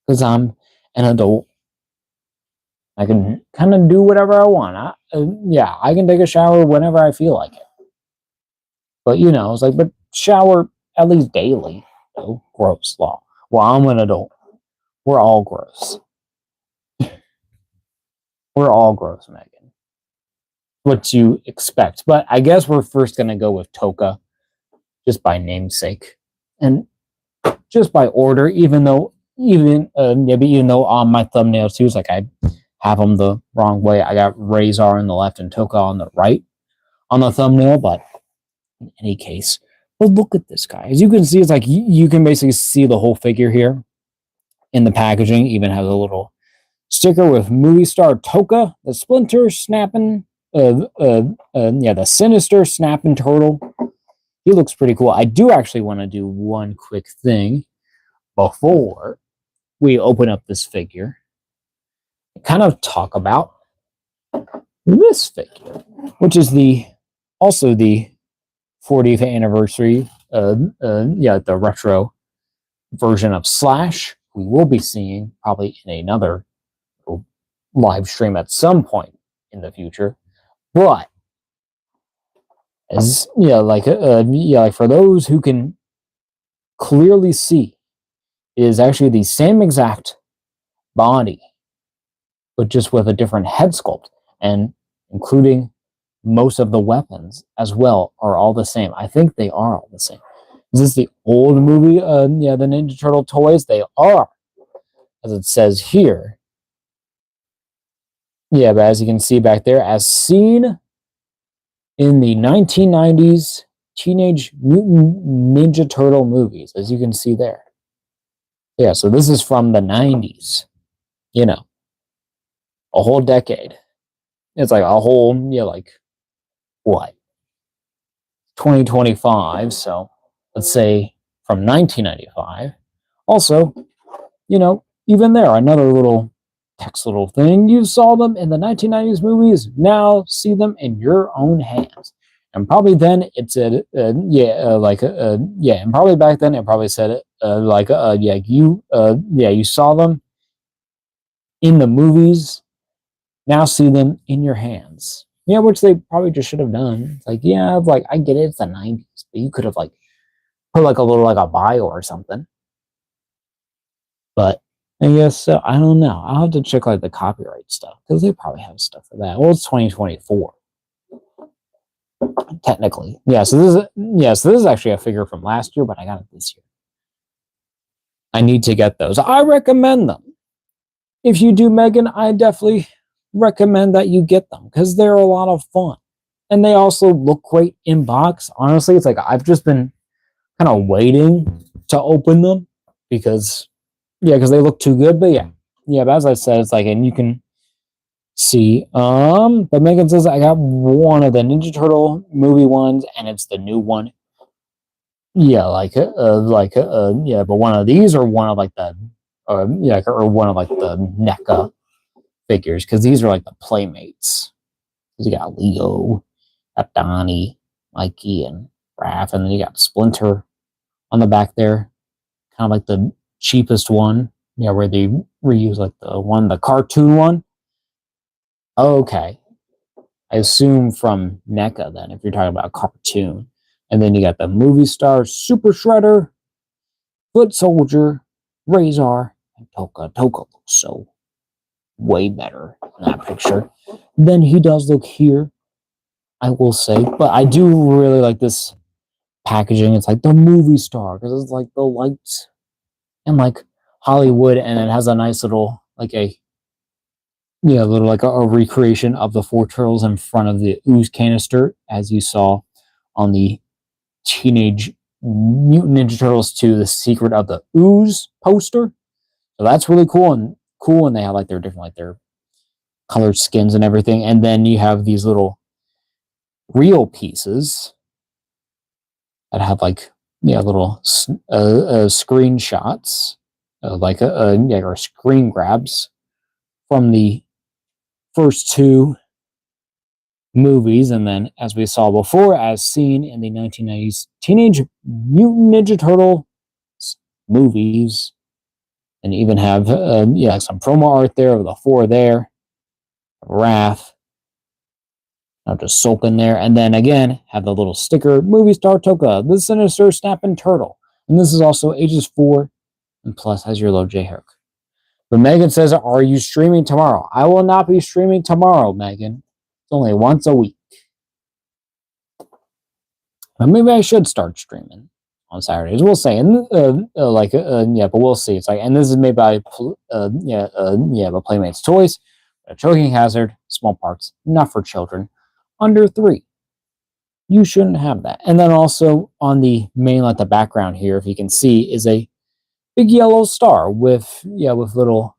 because I'm an adult. I can kind of do whatever I want. I can take a shower whenever I feel like it. But it's like, but shower at least daily. Oh, gross law. Well, I'm an adult. We're all gross. We're all gross, Megan. What you expect. But I guess we're first gonna go with Tokka, just by namesake, and just by order. Even though on my thumbnail too, it's like I have them the wrong way. I got Rahzar on the left and Tokka on the right on the thumbnail. But in any case, well, look at this guy. As you can see, it's like you can basically see the whole figure here in the packaging. Even has a little sticker with movie star Tokka, the splinter snapping, the sinister snapping turtle. He looks pretty cool. I do actually want to do one quick thing before we open up this figure. Kind of talk about this figure, which is also the 40th anniversary, the retro version of Slash. We will be seeing probably in another live stream at some point in the future, but as like for those who can clearly see, it is actually the same exact body, but just with a different head sculpt, and including most of the weapons as well are all the same. I think they are all the same. Is this the old movie? The Ninja Turtle toys. They are, as it says here. Yeah, but as you can see back there, as seen in the 1990s Teenage Mutant Ninja Turtle movies, as you can see there. Yeah, so this is from the 90s. A whole decade. It's like a whole, what? 2025, so let's say from 1995. Also, even there, another little text little thing. You saw them in the 1990s movies, now see them in your own hands. And probably then it said, yeah, and probably back then it probably said, you saw them in the movies, now see them in your hands. Yeah, which they probably just should have done. It's like, yeah, like I get it, it's the 90s, but you could have like put like a little like a bio or something. But I guess I don't know. I'll have to check like the copyright stuff because they probably have stuff for that. Well, it's 2024 technically. So this is actually a figure from last year, but I got it this year. I need to get those. I recommend them. If you do, Megan, I definitely recommend that you get them because they're a lot of fun. And they also look great in box. Honestly, it's like I've just been kind of waiting to open them because they look too good. But but as I said, it's like, and you can see, but Megan says I got one of the Ninja Turtle movie ones, and it's the new one. But one of these or one of like the, or one of like the NECA figures because these are like the Playmates. You got Leo, got Donnie, Mikey, and Raph, and then you got Splinter on the back there, kind of like the cheapest one. Where they reuse like the cartoon one. Okay, I assume from NECA then, if you're talking about a cartoon. And then you got the movie star, Super Shredder, Foot Soldier, Razor, and Tokka. Tokka looks so way better in that picture than he does look here, I will say. But I do really like this packaging. It's like the movie star because it's like the lights and like Hollywood, and it has a nice little like a little like a recreation of the four turtles in front of the ooze canister, as you saw on the Teenage Mutant Ninja Turtles 2: The Secret of the Ooze poster. So that's really cool, and they have like their different like their colored skins and everything. And then you have these little real pieces that have like little screenshots, or screen grabs from the first two movies, and then as we saw before, as seen in the 1990s Teenage Mutant Ninja Turtle movies, and even have some promo art there of the four there, Wrath, now just sulking there, and then again have the little sticker, movie star Tokka, the sinister snapping turtle, and this is also ages 4 and plus, has your little J Herc. But Megan says, "Are you streaming tomorrow?" I will not be streaming tomorrow, Megan. It's only once a week. But maybe I should start streaming on Saturdays. We'll see. And but we'll see. It's like, and this is made by but Playmates Toys. A choking hazard, small parts, not for children under 3. You shouldn't have that. And then also on the main, like the background here, if you can see, is a big yellow star with little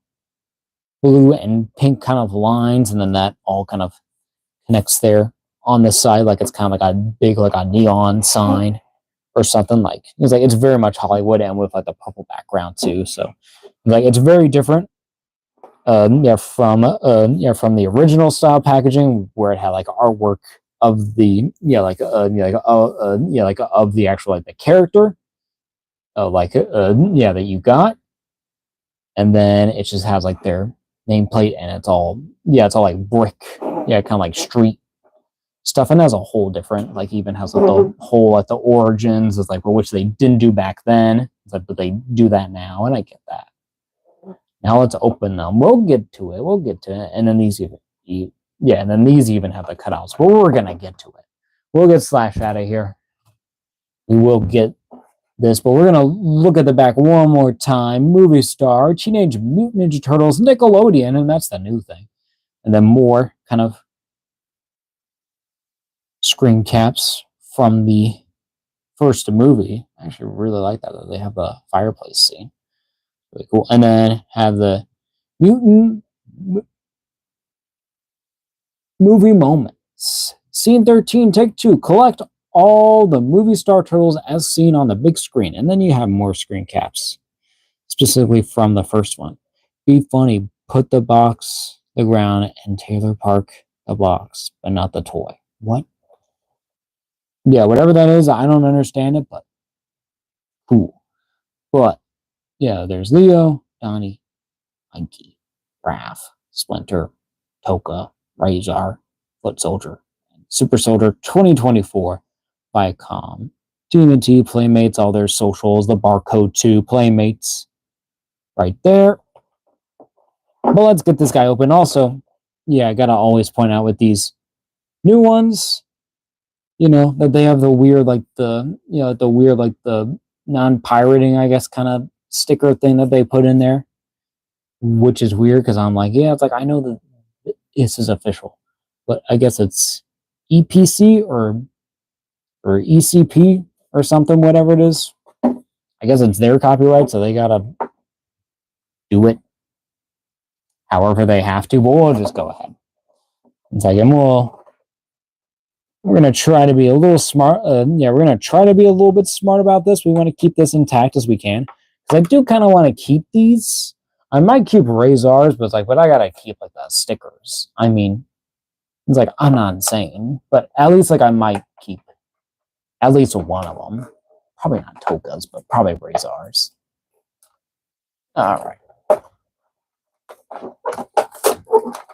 blue and pink kind of lines, and then that all kind of connects there on this side, like it's kind of like a big like a neon sign or something. Like it's very much Hollywood, and with like the purple background too. So like it's very different. From the original style packaging where it had like artwork of the of the actual like the character, that you got, and then it just has like their nameplate, and it's all like brick, kind of like street stuff, and has a whole different, like even has like the whole like the origins, it's like, well, which they didn't do back then, it's like, but they do that now, and I get that. Now let's open them. We'll get to it. And then these even have the cutouts, but we're gonna get to it. We'll get Slash out of here. We will get this, but we're gonna look at the back one more time. Movie star, Teenage Mutant Ninja Turtles, Nickelodeon, and that's the new thing. And then more kind of screen caps from the first movie. I actually really like that they have the fireplace scene. Really cool. And then have the mutant movie moments. Scene 13, take 2. Collect all the movie star turtles as seen on the big screen. And then you have more screen caps, specifically from the first one. Be funny. Put the box the ground and Taylor Park the box, but not the toy. What? Yeah, whatever that is, I don't understand it, but cool. But yeah, there's Leo, Donnie, Mikey, Raph, Splinter, Tokka, Rahzar, Foot Soldier, and Super Soldier 2024 by Com. TMNT, Playmates, all their socials, the barcode to Playmates right there. But let's get this guy open. Also, yeah, I gotta always point out with these new ones, that they have the weird, like the non-pirating, I guess, kind of sticker thing that they put in there, which is weird because I'm like, yeah, it's like I know that this is official, but I guess it's EPC or ECP or something, whatever it is. I guess it's their copyright, so they gotta do it however they have to. But we'll just go ahead. It's like, we're gonna try to be a little smart. We're gonna try to be a little bit smart about this. We want to keep this intact as we can, because I do kind of want to keep these. I might keep Razors, but it's like, but I gotta keep like the stickers. I mean, it's like I'm not insane, but at least like I might keep at least one of them. Probably not Tokkas, but probably Razors. All right.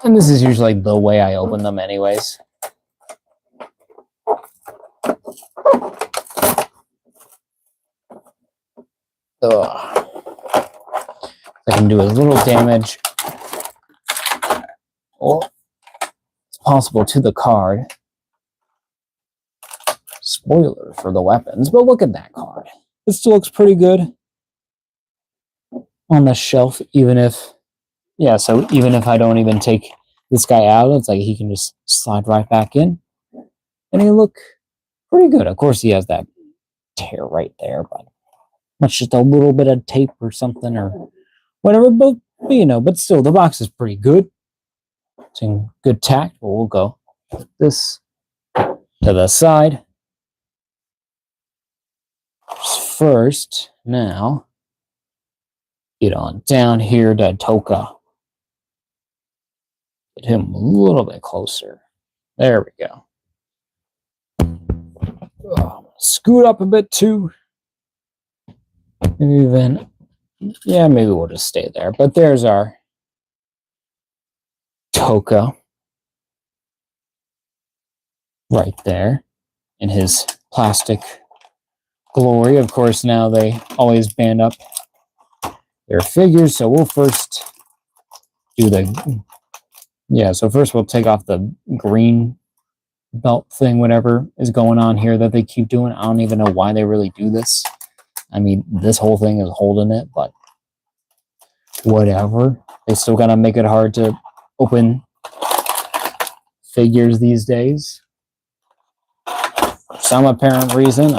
And this is usually the way I open them, anyways. Ugh. I can do as little damage or as possible to the card. Spoiler for the weapons, but look at that card. It still looks pretty good on the shelf, even if I don't even take this guy out, it's like he can just slide right back in, and he look pretty good. Of course, he has that tear right there, but that's just a little bit of tape or something or whatever. But still, the box is pretty good. It's in good tact. But we'll go this to the side first. Now, get on down here to Tokka. Get him a little bit closer. There we go. Scoot up a bit too. Maybe we'll just stay there. But there's our Tokka right there in his plastic glory. Of course, now they always band up their figures, so we'll first do so first we'll take off the green belt thing, whatever is going on here that they keep doing. I don't even know why they really do this. I mean, this whole thing is holding it, but whatever. They still gotta make it hard to open figures these days. For some apparent reason,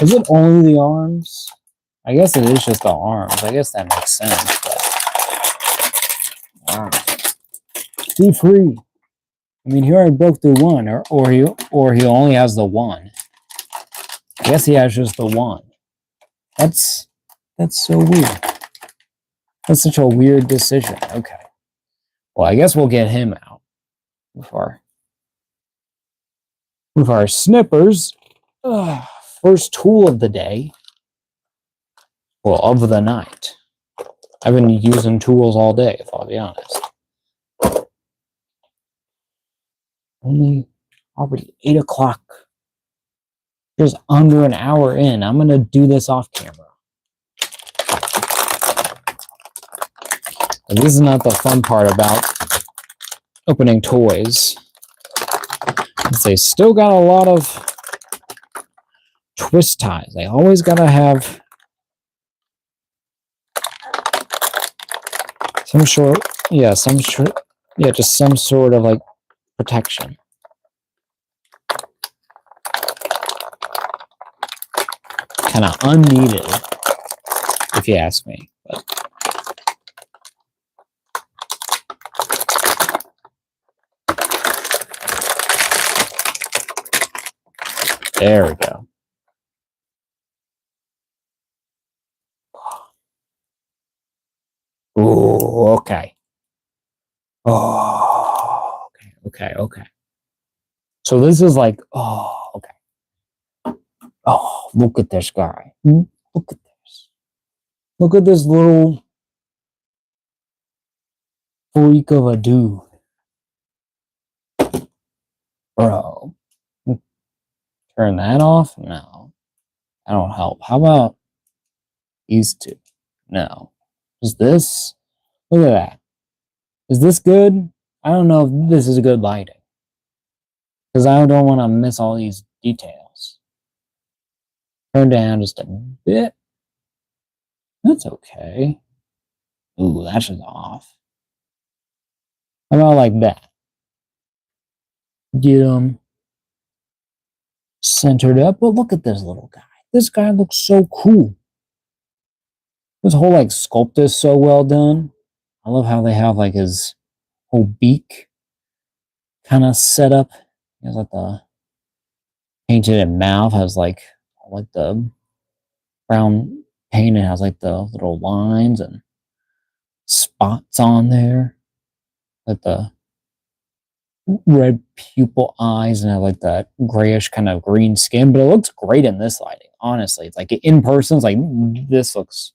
is it only the arms? I guess it is just the arms. I guess that makes sense, but be free. I mean, he already broke through one, or he only has the one. I guess he has just the one. That's so weird. That's such a weird decision. Okay. Well, I guess we'll get him out with our snippers. First tool of the day. Well, of the night. I've been using tools all day, if I'll be honest. Only already 8 o'clock. Just under an hour in. I'm going to do this off camera. And this is not the fun part about opening toys. They still got a lot of twist ties. They always got to have just some sort of like protection. Kind of unneeded, if you ask me. But there we go. Ooh, okay. Oh, okay. So this is like, oh, okay. Oh, look at this guy. Look at this. Look at this little freak of a dude. Bro. Turn that off? No. That don't help. How about these two? No. Is this? Look at that. Is this good? I don't know if this is good lighting. Because I don't want to miss all these details. Turn down just a bit. That's okay. Ooh, that's just off. How about like that? Get them centered up. But look at this little guy. This guy looks so cool. This whole like sculpt is so well done. I love how they have like his whole beak kind of set up. He has like the painted mouth has like the brown paint. It has like the little lines and spots on there. Like the red pupil eyes and have like that grayish kind of green skin, but it looks great in this lighting. Honestly, it's like in person, it's like this looks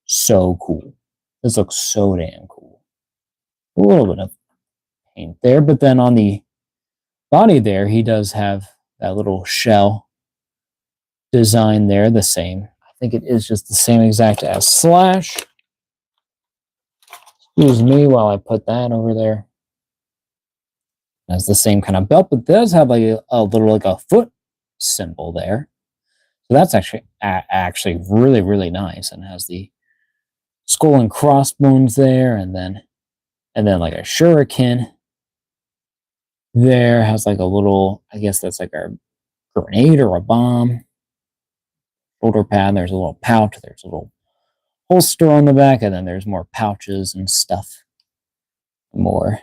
so cool. This looks so damn cool. A little bit of paint there, but then on the body there, he does have that little shell design there, the same. I think it is just the same exact as Slash. Excuse me while I put that over there. Has the same kind of belt, but does have like a little like a foot symbol there. So that's actually really, really nice, and has the skull and crossbones there, and then like a shuriken there. Has like a little, I guess that's like a grenade or a bomb. Shoulder pad. There's a little pouch. There's a little holster on the back, and then there's more pouches and stuff. More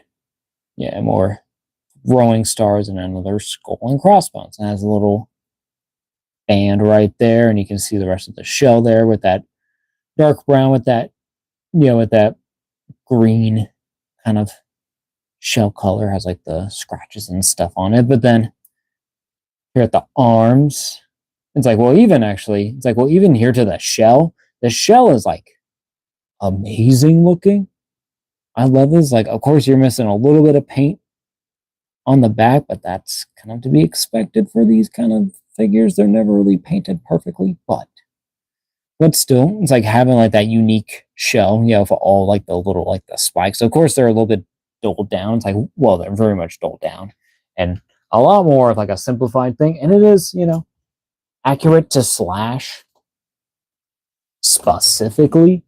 throwing stars, and another skull and crossbones. And has a little band right there, and you can see the rest of the shell there with that dark brown with that, with that green kind of shell color. Has like the scratches and stuff on it. But then here at the arms, it's like, well, even here to the shell is like amazing looking. I love this. Like, of course, you're missing a little bit of paint on the back, but that's kind of to be expected for these kind of figures. They're never really painted perfectly, but still, it's like having like that unique shell, for all like the little like the spikes. Of course, they're a little bit dulled down. It's like, well, they're very much dulled down, and a lot more of like a simplified thing. And it is, accurate to Slash specifically.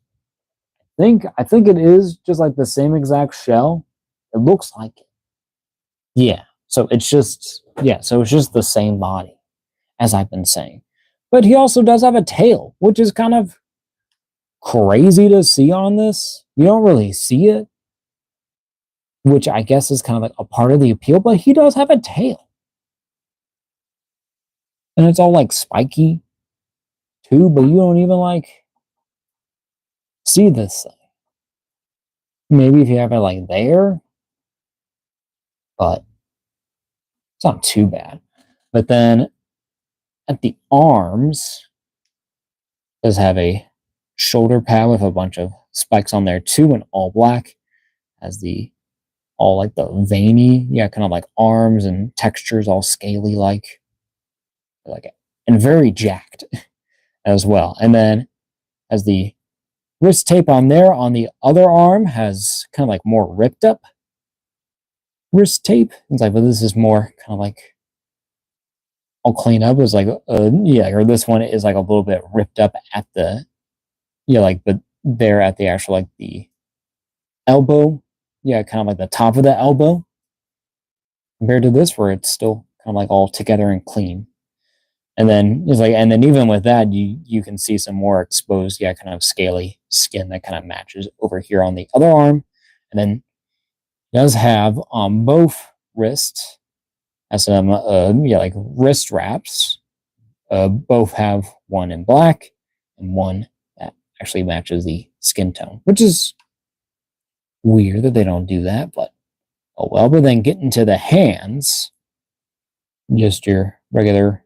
I think it is just like the same exact shell. It looks like it. Yeah. So it's just the same body, as I've been saying. But he also does have a tail, which is kind of crazy to see on this. You don't really see it, which I guess is kind of like a part of the appeal, but he does have a tail. And it's all like spiky too, but you don't even like see this thing. Maybe if you have it like there, but it's not too bad. But then at the arms, does have a shoulder pad with a bunch of spikes on there too, and all black. Has the all like the veiny, kind of like arms and textures, all scaly like and very jacked as well. And then as the wrist tape on there, on the other arm has kind of like more ripped up wrist tape. It's like, but this is more kind of like all cleaned up. It's like, or this one is like a little bit ripped up at the, but there at the actual like the elbow, kind of like the top of the elbow, compared to this where it's still kind of like all together and clean. And then it's like, and then even with that, you can see some more exposed, kind of scaly skin that kind of matches over here on the other arm. And then does have on both wrists, has some like wrist wraps. Both have one in black and one that actually matches the skin tone, which is weird that they don't do that, but oh well. But then getting to the hands, just your regular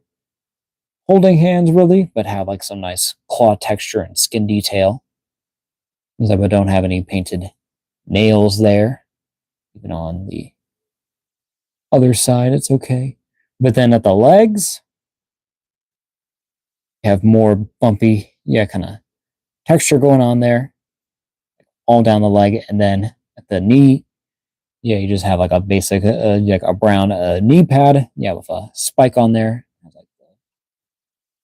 holding hands, really, but have like some nice claw texture and skin detail. Because I don't have any painted nails there. Even on the other side, it's okay. But then at the legs, you have more bumpy, kind of texture going on there, all down the leg. And then at the knee, you just have like a basic, like a brown knee pad, with a spike on there, like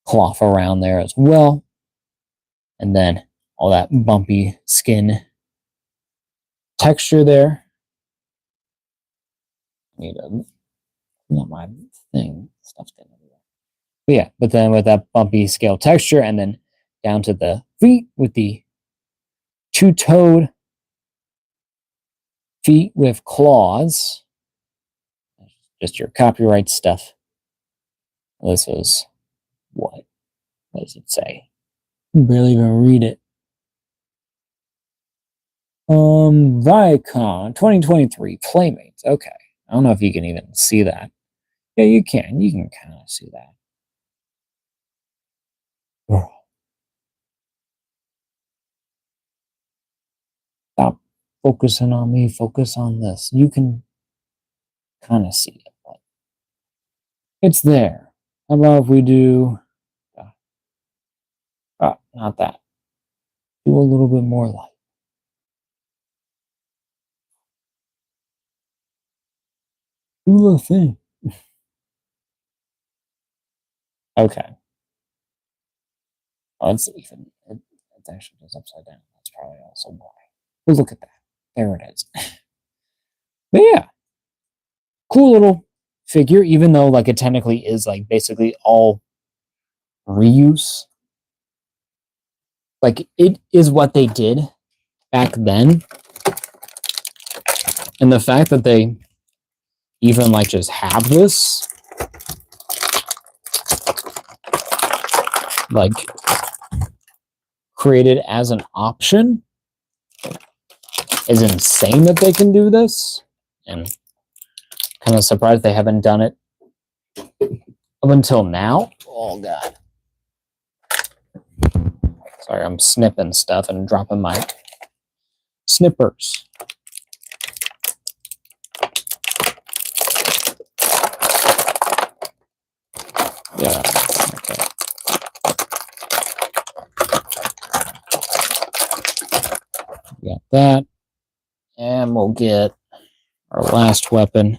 cloth around there as well. And then all that bumpy skin texture there. Need to not my thing stuff's getting everywhere. But then with that bumpy scale texture, and then down to the feet with the two-toed feet with claws. Just your copyright stuff. This is what? What does it say? I can barely even read it. Viacom 2023 Playmates. Okay. I don't know if you can even see that. Yeah, you can. You can kind of see that. Stop focusing on me. Focus on this. You can kind of see it. But it's there. How about if we do... not that. Do a little bit more light. Do the thing. Okay. Oh, it's even. It's actually just upside down. That's probably also why. But look at that. There it is. But yeah, cool little figure. Even though like it technically is like basically all reuse. Like it is what they did back then, and the fact that they even like just have this, like created as an option, is insane that they can do this, and kind of surprised they haven't done it up until now. Oh god, sorry, I'm snipping stuff and dropping my snippers. Yeah, okay. Got that, and we'll get our last weapon.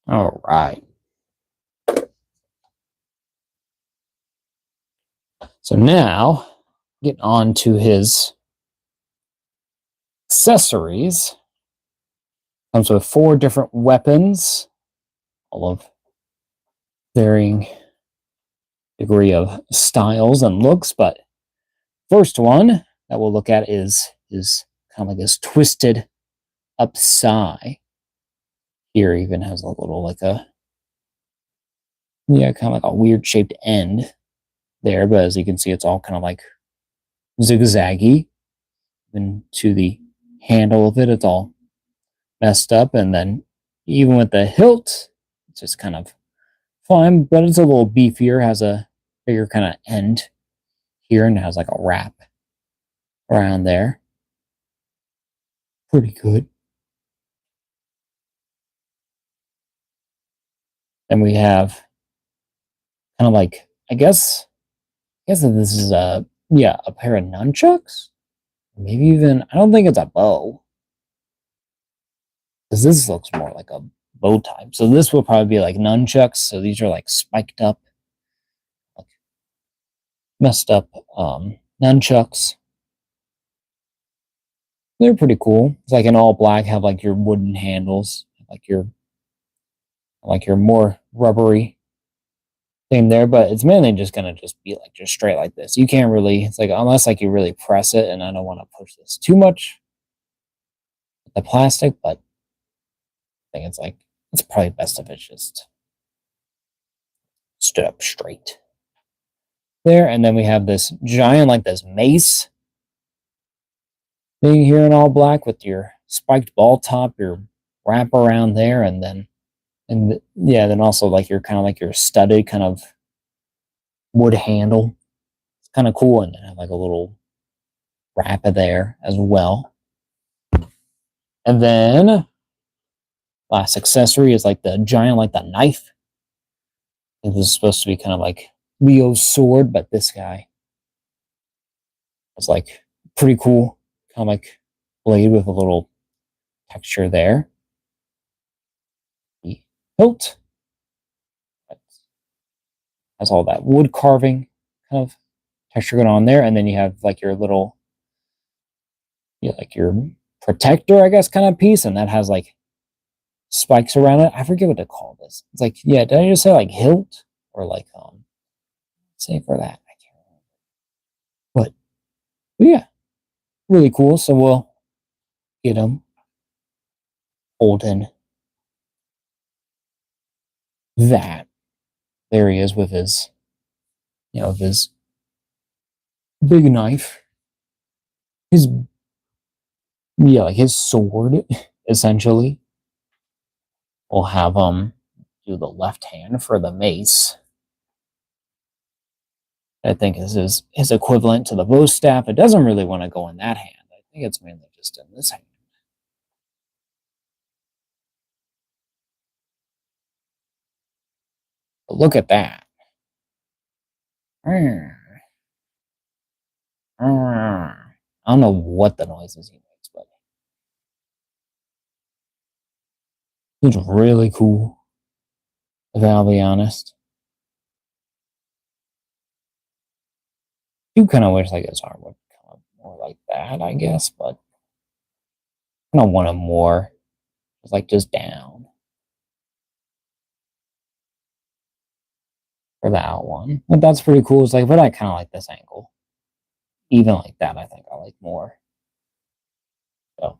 All right. So now, get on to his accessories. Comes with 4 different weapons, all of varying degree of styles and looks. But first one that we'll look at is kind of like this twisted up sai. Here even has a little like a kind of like a weird shaped end there, but as you can see, it's all kind of like zigzaggy. Even to the handle of it, it's all messed up, and then even with the hilt, it's just kind of fine, but it's a little beefier, has a bigger kind of end here, and has like a wrap around there. Pretty good. Then we have kind of like, I guess that this is a pair of nunchucks. Maybe even, I don't think it's a bow, because this looks more like a bow type. So this will probably be like nunchucks. So these are like spiked up, like messed up nunchucks. They're pretty cool. It's like in all black, have like your wooden handles, like your like your more rubbery thing there, but it's mainly just gonna just be like just straight like this. You can't really, it's like unless like you really press it, and I don't want to push this too much with the plastic, but I think it's like it's probably best if it's just stood up straight there. And then we have this giant like this mace thing here in all black with your spiked ball top, your wrap around there, and then yeah, then also like your kind of like your studded kind of wood handle. It's kind of cool, and then have like a little wrap there as well. And then last accessory is like the giant like the knife. I think this is supposed to be kind of like Leo's sword, but this guy is like pretty cool, kind of like blade with a little texture there. The hilt has all that wood carving kind of texture going on there, and then you have like your little, like your protector, I guess, kind of piece, and that has like spikes around it. I forget what to call this. It's like, yeah, did I just say like hilt or like say for that? I can't remember. But yeah, really cool. So we'll get him holding that. There he is with his, his big knife. His, yeah, like his sword, essentially. We'll have him do the left hand for the mace. I think is his equivalent to the bow staff. It doesn't really want to go in that hand. I think it's mainly just in this hand. But look at that. I don't know what the noises he makes, but he's really cool, if I'll be honest. You kind of wish like his arm would come up more like that, I guess, but I don't want him more like just down for that one. But that's pretty cool. It's like, but I kind of like this angle. Even like that, I think I like more. So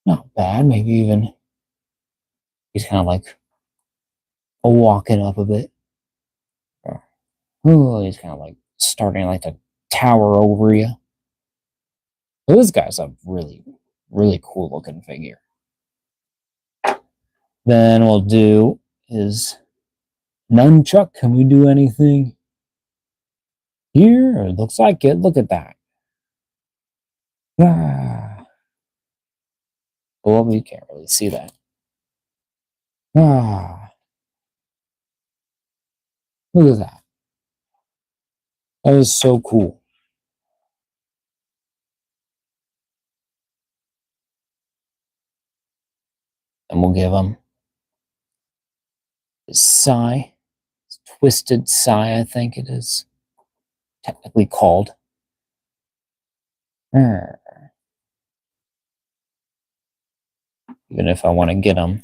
not bad. Maybe even he's kind of like walking up a bit. Oh, he's kind of like starting like to tower over you. But this guy's a really, really cool looking figure. Then we'll do his nunchuck. Can we do anything here? It looks like it. Look at that. Ah. Well, we can't really see that. Ah. Look at that. That is so cool. And we'll give him his sigh. His twisted sigh, I think it is technically called. Even if I want to get him,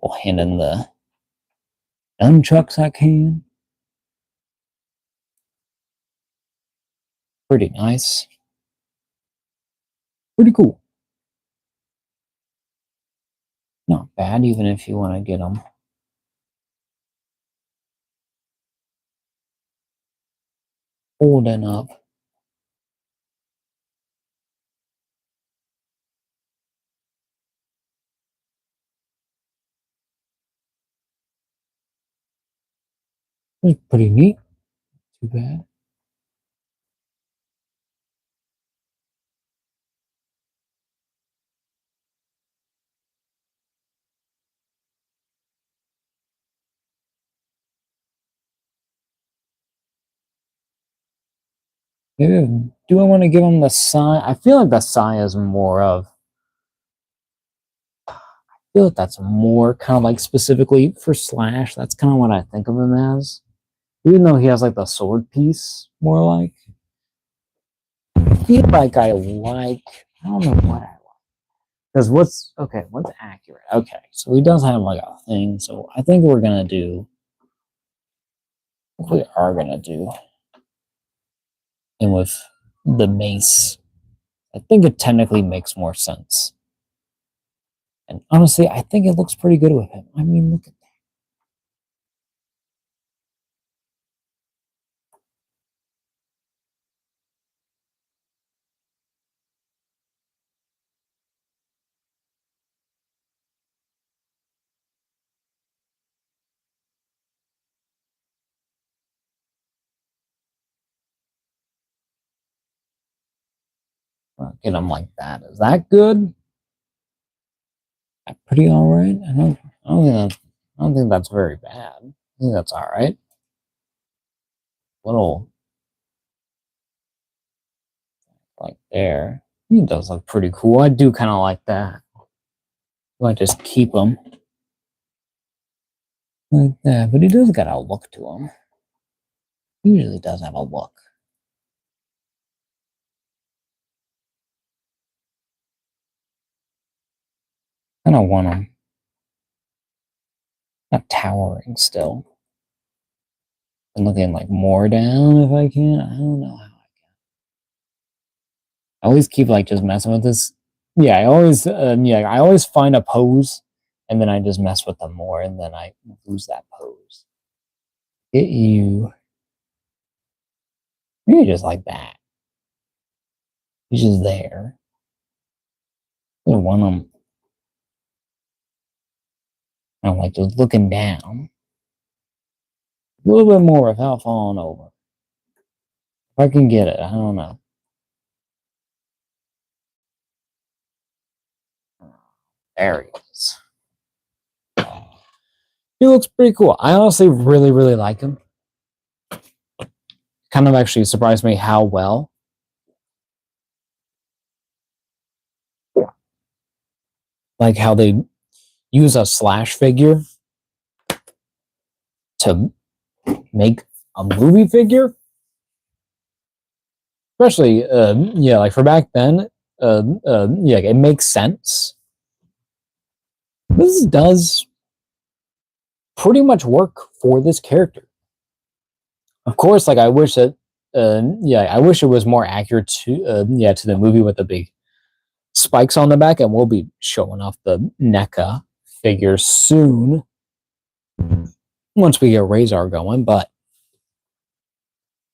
we'll hand in the nunchucks I can. Pretty nice. Pretty cool. Not bad, even if you want to get them holding up. It's pretty neat. Too bad. Maybe, do I want to give him the sign? I feel like the sign is more of. I feel like that's more kind of like specifically for Slash. That's kind of what I think of him as. Even though he has like the sword piece, more like. I feel like I don't know what I like. Because what's accurate? Okay, so he does have like a thing. So I think we are gonna do and with the mace. I think it technically makes more sense. And honestly, I think it looks pretty good with him. I mean, look at that. Get him like that. Is that good? Pretty all right. I don't think that's very bad. I think that's all right. Little like there. He does look pretty cool. I do kind of like that. I just keep him like that, but he does got a look to him. He usually does have a look. I don't want him not towering still. And looking like more down if I can. I don't know how I can. I always keep like just messing with this. Yeah, I always find a pose and then I just mess with them more and then I lose that pose. Get you. Maybe just like that. He's just there. I don't want him. I'm like just looking down. A little bit more without falling over. If I can get it, I don't know. There he is. He looks pretty cool. I honestly really, really like him. Kind of actually surprised me how well. Like how they use a slash figure to make a movie figure. Especially, like for back then, it makes sense. This does pretty much work for this character. Of course, like I wish that, I wish it was more accurate to the movie with the big spikes on the back, and we'll be showing off the NECA figure soon once we get Rahzar going. But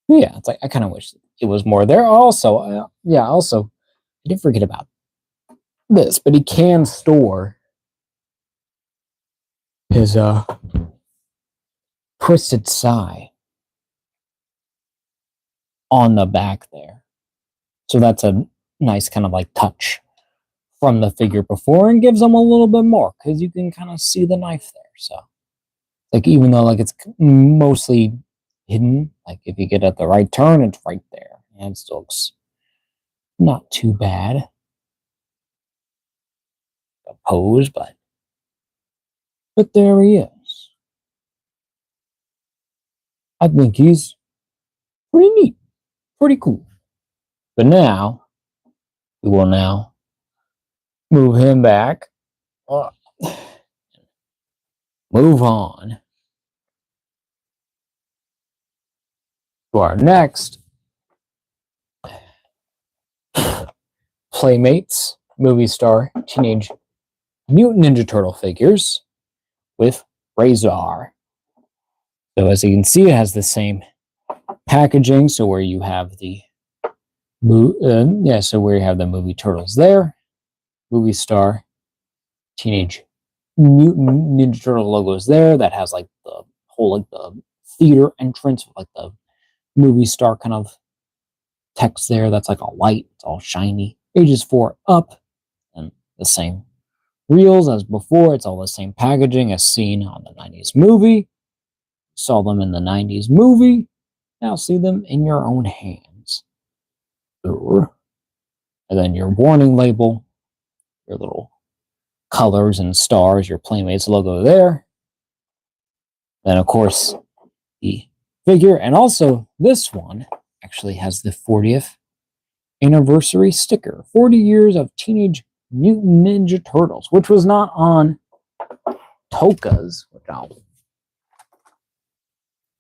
yeah, it's like I kind of wish it was more there. Also, I didn't forget about this, but he can store his twisted sai on the back there. So that's a nice kind of like touch from the figure before and gives them a little bit more because you can kind of see the knife there. So like even though like it's mostly hidden, like if you get at the right turn, it's right there. And it still looks not too bad. A pose, but there he is. I think he's pretty neat, pretty cool. But now we will now move him back. Move on to our next Playmates movie star Teenage Mutant Ninja Turtle figures with Rahzar. So as you can see, it has the same packaging. So where you have the where you have the movie Turtles there, movie star Teenage Mutant Ninja Turtle logos there. That has like the whole like the theater entrance with like the movie star kind of text there. That's like a light. It's all shiny. Ages 4 up, and the same reels as before. It's all the same packaging as seen on the 90s movie. Saw them in the 90s movie. Now see them in your own hands. And then your warning label, your little colors and stars, your Playmates logo there. Then, of course, the figure. And also, this one actually has the 40th anniversary sticker. 40 years of Teenage Mutant Ninja Turtles, which was not on Tokka's, which I'll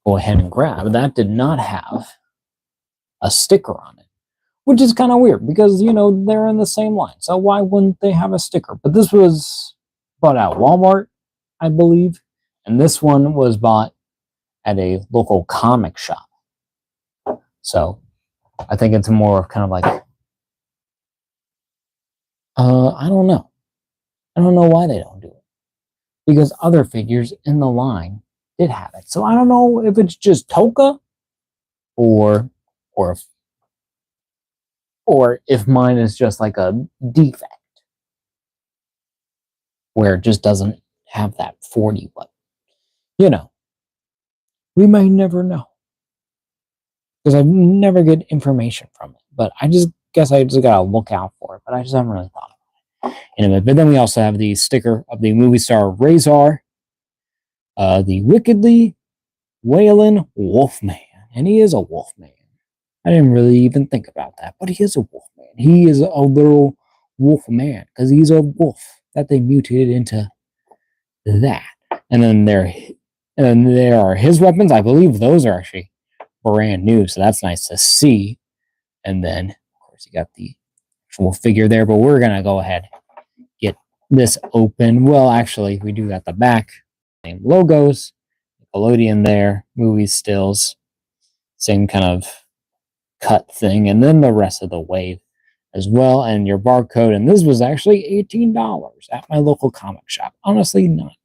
go ahead and grab. That did not have a sticker on it, which is kind of weird because, you know, they're in the same line. So why wouldn't they have a sticker? But this was bought at Walmart, I believe. And this one was bought at a local comic shop. So I think it's more of kind of like, I don't know. I don't know why they don't do it. Because other figures in the line did have it. So I don't know if it's just Tokka or if mine is just like a defect where it just doesn't have that 40 button. You know, we may never know because I never get information from it. But I just guess I just gotta look out for it. But I just haven't really thought about it in a minute. But then we also have the sticker of the movie star Rahzar, the wickedly wailing Wolfman, and he is a Wolfman. I didn't really even think about that, but he is a Wolfman. He is a literal Wolfman because he's a wolf that they mutated into that. And then there are his weapons. I believe those are actually brand new, so that's nice to see. And then, of course, you got the actual figure there, but we're gonna go ahead and get this open. Well, actually, we do got the back, same logos, Nickelodeon there, movie stills, same kind of cut thing, and then the rest of the wave as well, and your barcode. And this was actually $18 at my local comic shop. Honestly, not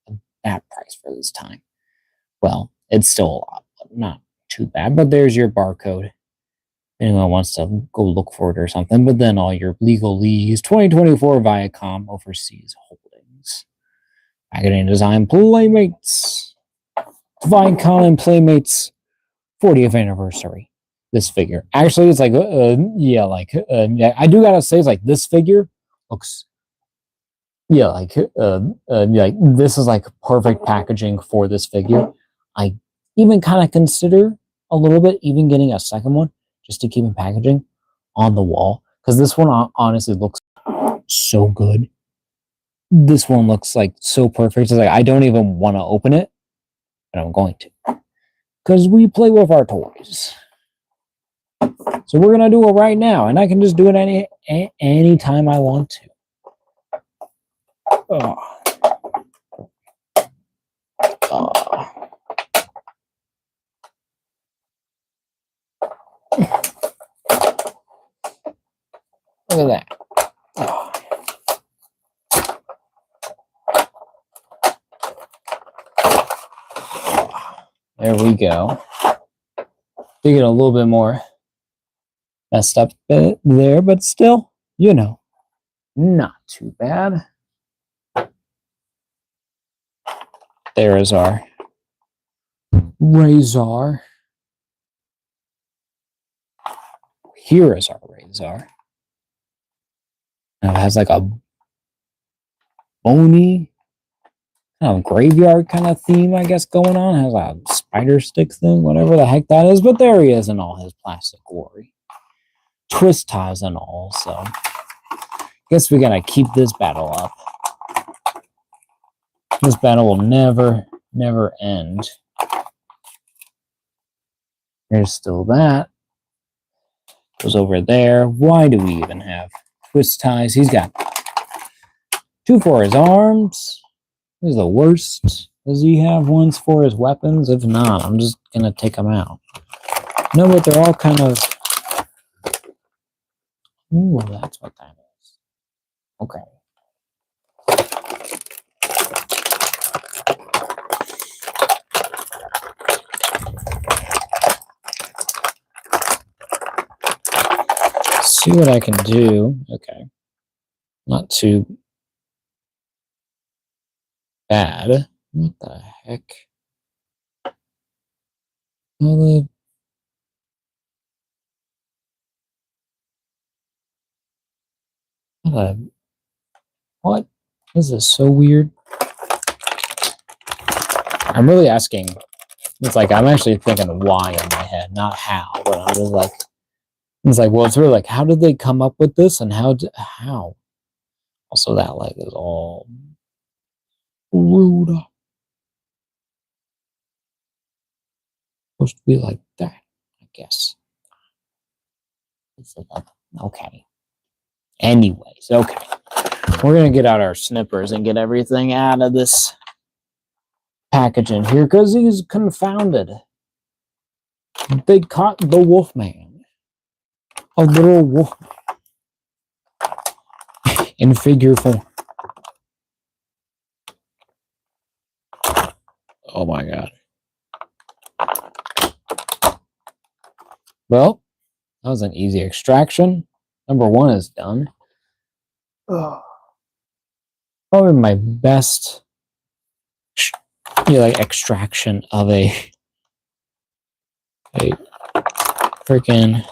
a bad price for this time. Well, it's still a lot, but not too bad. But there's your barcode. If anyone wants to go look for it or something. But then all your legalese, 2024 Viacom Overseas Holdings. Packaging design, Playmates. Viacom and Playmates 40th anniversary. This figure. Actually, it's like, yeah, I do gotta say, it's like this figure looks, yeah, like this is like perfect packaging for this figure. I even kind of consider a little bit even getting a second one just to keep in packaging on the wall because this one honestly looks so good. This one looks like so perfect. It's like I don't even want to open it, but I'm going to because we play with our toys. So we're gonna do it right now, and I can just do it any time I want to. Look at that. There we go. You get a little bit more messed up there, but still, you know, not too bad. There is our Rahzar. Here is our Rahzar. Now it has like a bony kind of graveyard kind of theme, I guess, going on. It has a spider stick thing, whatever the heck that is. But there he is in all his plastic glory. Twist ties and all, so I guess we gotta keep this battle up. This battle will never end. There's still that. Goes over there. Why do we even have twist ties? He's got 2 for his arms. This is the worst. Does he have ones for his weapons? If not, I'm just gonna take them out. No, but they're all kind of. Ooh, that's what that is. Okay. See what I can do. Okay. Not too bad. What the heck? What? This is so weird. I'm really asking. It's like I'm actually thinking why in my head, not how. But I'm just like, it's like, well, it's really like, how did they come up with this, and how? Also, that leg is all screwed up. Supposed to be like that, I guess. Okay. Anyways, okay. We're going to get out our snippers and get everything out of this package in here because he's confounded. They caught the Wolfman. A little wolf in figure form. Oh my god. Well, that was an easy extraction. Number 1 is done. Probably my best like extraction of a freaking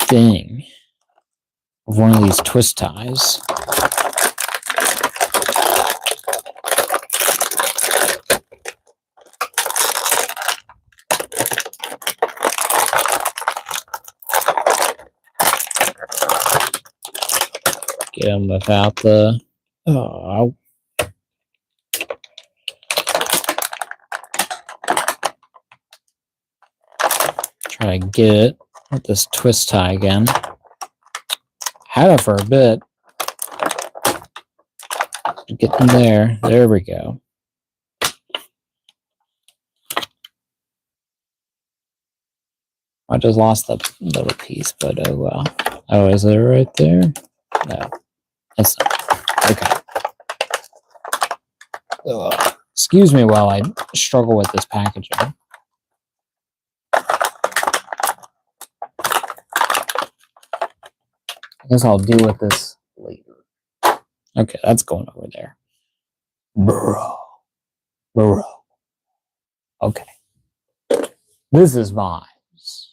thing of one of these twist ties. Get them without the try to get it with this twist tie again. Had it for a bit. Get them there. There we go. I just lost the little piece, but oh well. Oh, is it right there? No. That's not. Okay. Excuse me while I struggle with this packaging. I guess I'll deal with this later. Okay, that's going over there. Bro. Okay. This is vibes.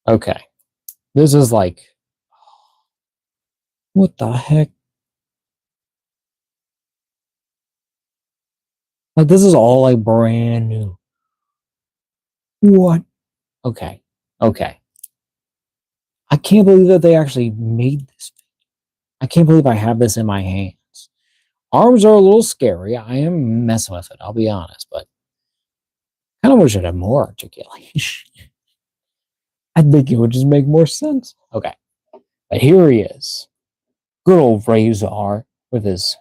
Okay. This is like... What the heck? Like, this is all like brand new. What? Okay. I can't believe that they actually made this. I can't believe I have this in my hands. Arms are a little scary. I am messing with it, I'll be honest, but I kind of wish it had more articulation. I think it would just make more sense. Okay. But here he is. Good old Rahzar with his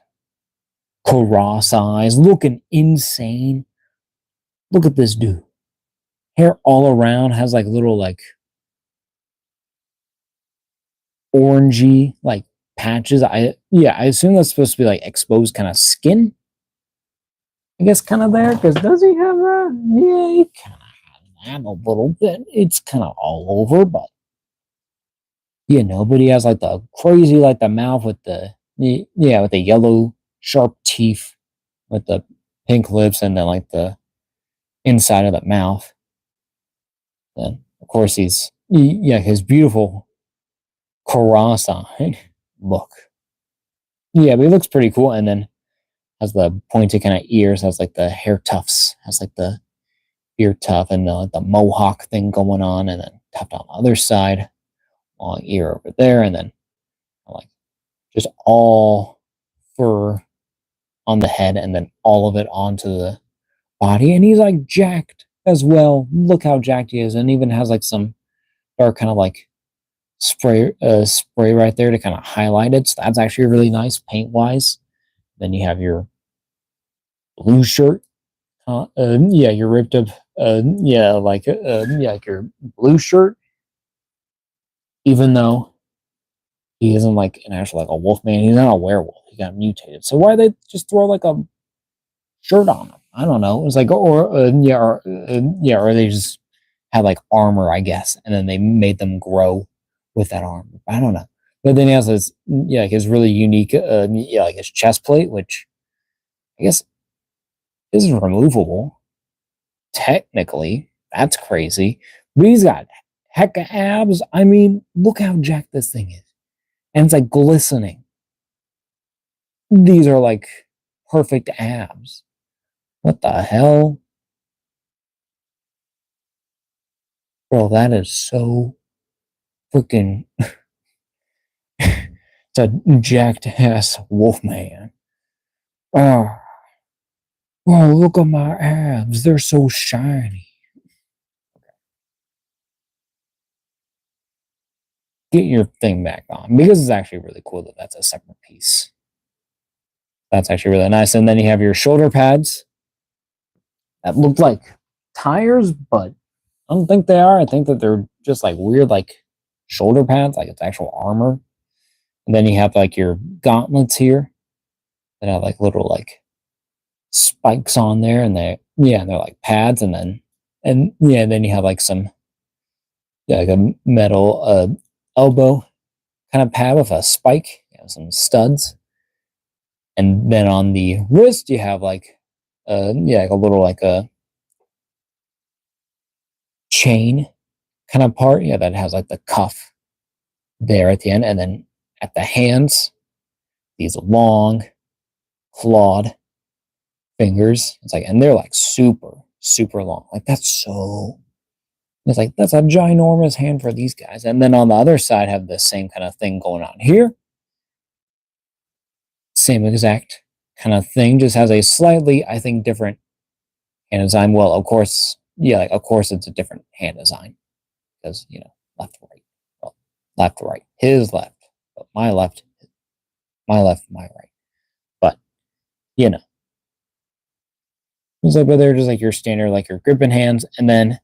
cross eyes, looking insane. Look at this dude. Hair all around, has like little like orangey like patches. I assume that's supposed to be like exposed kind of skin. I guess kind of there, because does he have that? Yeah, he kind of has that a little bit. It's kind of all over, but but he has like the crazy, like the mouth with the with the yellow sharp teeth, with the pink lips, and then like the inside of the mouth. Then of course his beautiful cross-eyed look. Yeah, but he looks pretty cool, and then has the pointed kind of ears, has like the hair tufts, has like the ear tuft, and the mohawk thing going on, and then tuft on the other side, long ear over there, and then like just all fur on the head, and then all of it onto the body, and he's like jacked as well. Look how jacked he is, and even has like some dark kind of like spray right there to kind of highlight it. So that's actually really nice paint wise. Then you have your blue shirt. Your ripped up. Like your blue shirt. Even though he isn't like an actual like a wolf man, he's not a werewolf. He got mutated. So why they just throw like a shirt on him? I don't know. It's like or they just had like armor, I guess, and then they made them grow with that armor. I don't know. But then he has his like his really unique like his chest plate, which I guess is removable. Technically, that's crazy. But he's got hecka abs. I mean, look how jacked this thing is. And it's like glistening. These are like perfect abs. What the hell? Bro, that is so freaking It's a jacked ass wolfman. Oh, oh, look at my abs. They're so shiny. Get your thing back on because it's actually really cool that that's a separate piece. That's actually really nice. And then you have your shoulder pads that look like tires, but I don't think they are. I think that they're just like weird, like shoulder pads, like it's actual armor. And then you have like your gauntlets here that have like little like spikes on there, and they're like pads, and then you have like some like a metal elbow kind of pad with a spike, some studs, and then on the wrist you have like like a little like a chain kind of part, that has like the cuff there at the end, and then at the hands these long clawed fingers. It's like, and they're like super super long. Like it's like that's a ginormous hand for these guys. And then on the other side have the same kind of thing going on here. Same exact kind of thing, just has a slightly, I think, different hand design. Well, of course, like of course it's a different hand design because left right, well, left right, his left, but my left, my right. But you know, it's like, but they're just like your standard, like your gripping hands, and then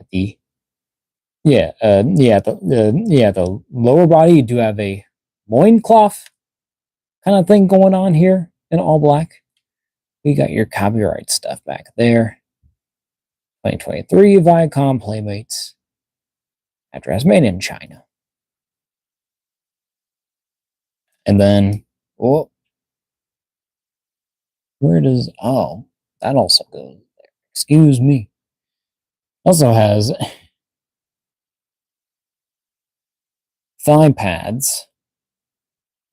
at the the lower body you do have a loincloth kind of thing going on here in all black. We got your copyright stuff back there. 2023 Viacom Playmates. Address made in China. And then, oh, where does, oh, that also goes there. Excuse me. Also has thigh pads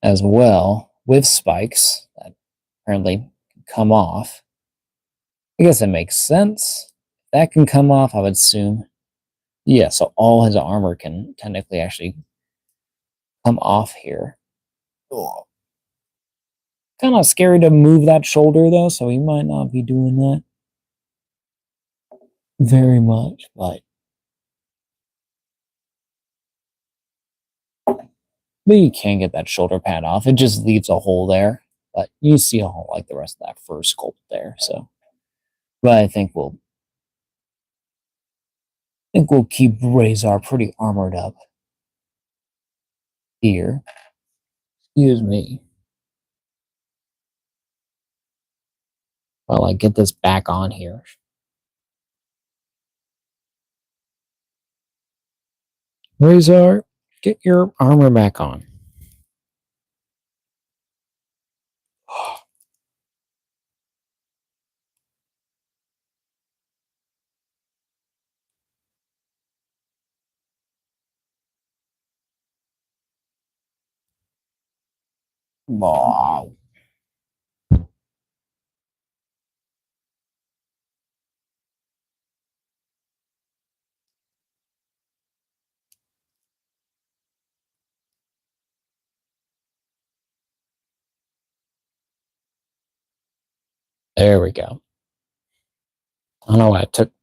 as well with spikes that apparently come off. I guess it makes sense. That can come off, I would assume. Yeah, so all his armor can technically actually come off here. Oh. Kind of scary to move that shoulder though, so he might not be doing that very much, but you can get that shoulder pad off. It just leaves a hole there, but you see a hole like the rest of that first sculpt there. So, but I think we'll keep Razor pretty armored up here. Excuse me. While I get this back on here. Razor, get your armor back on. Wow. There we go. I don't know why it took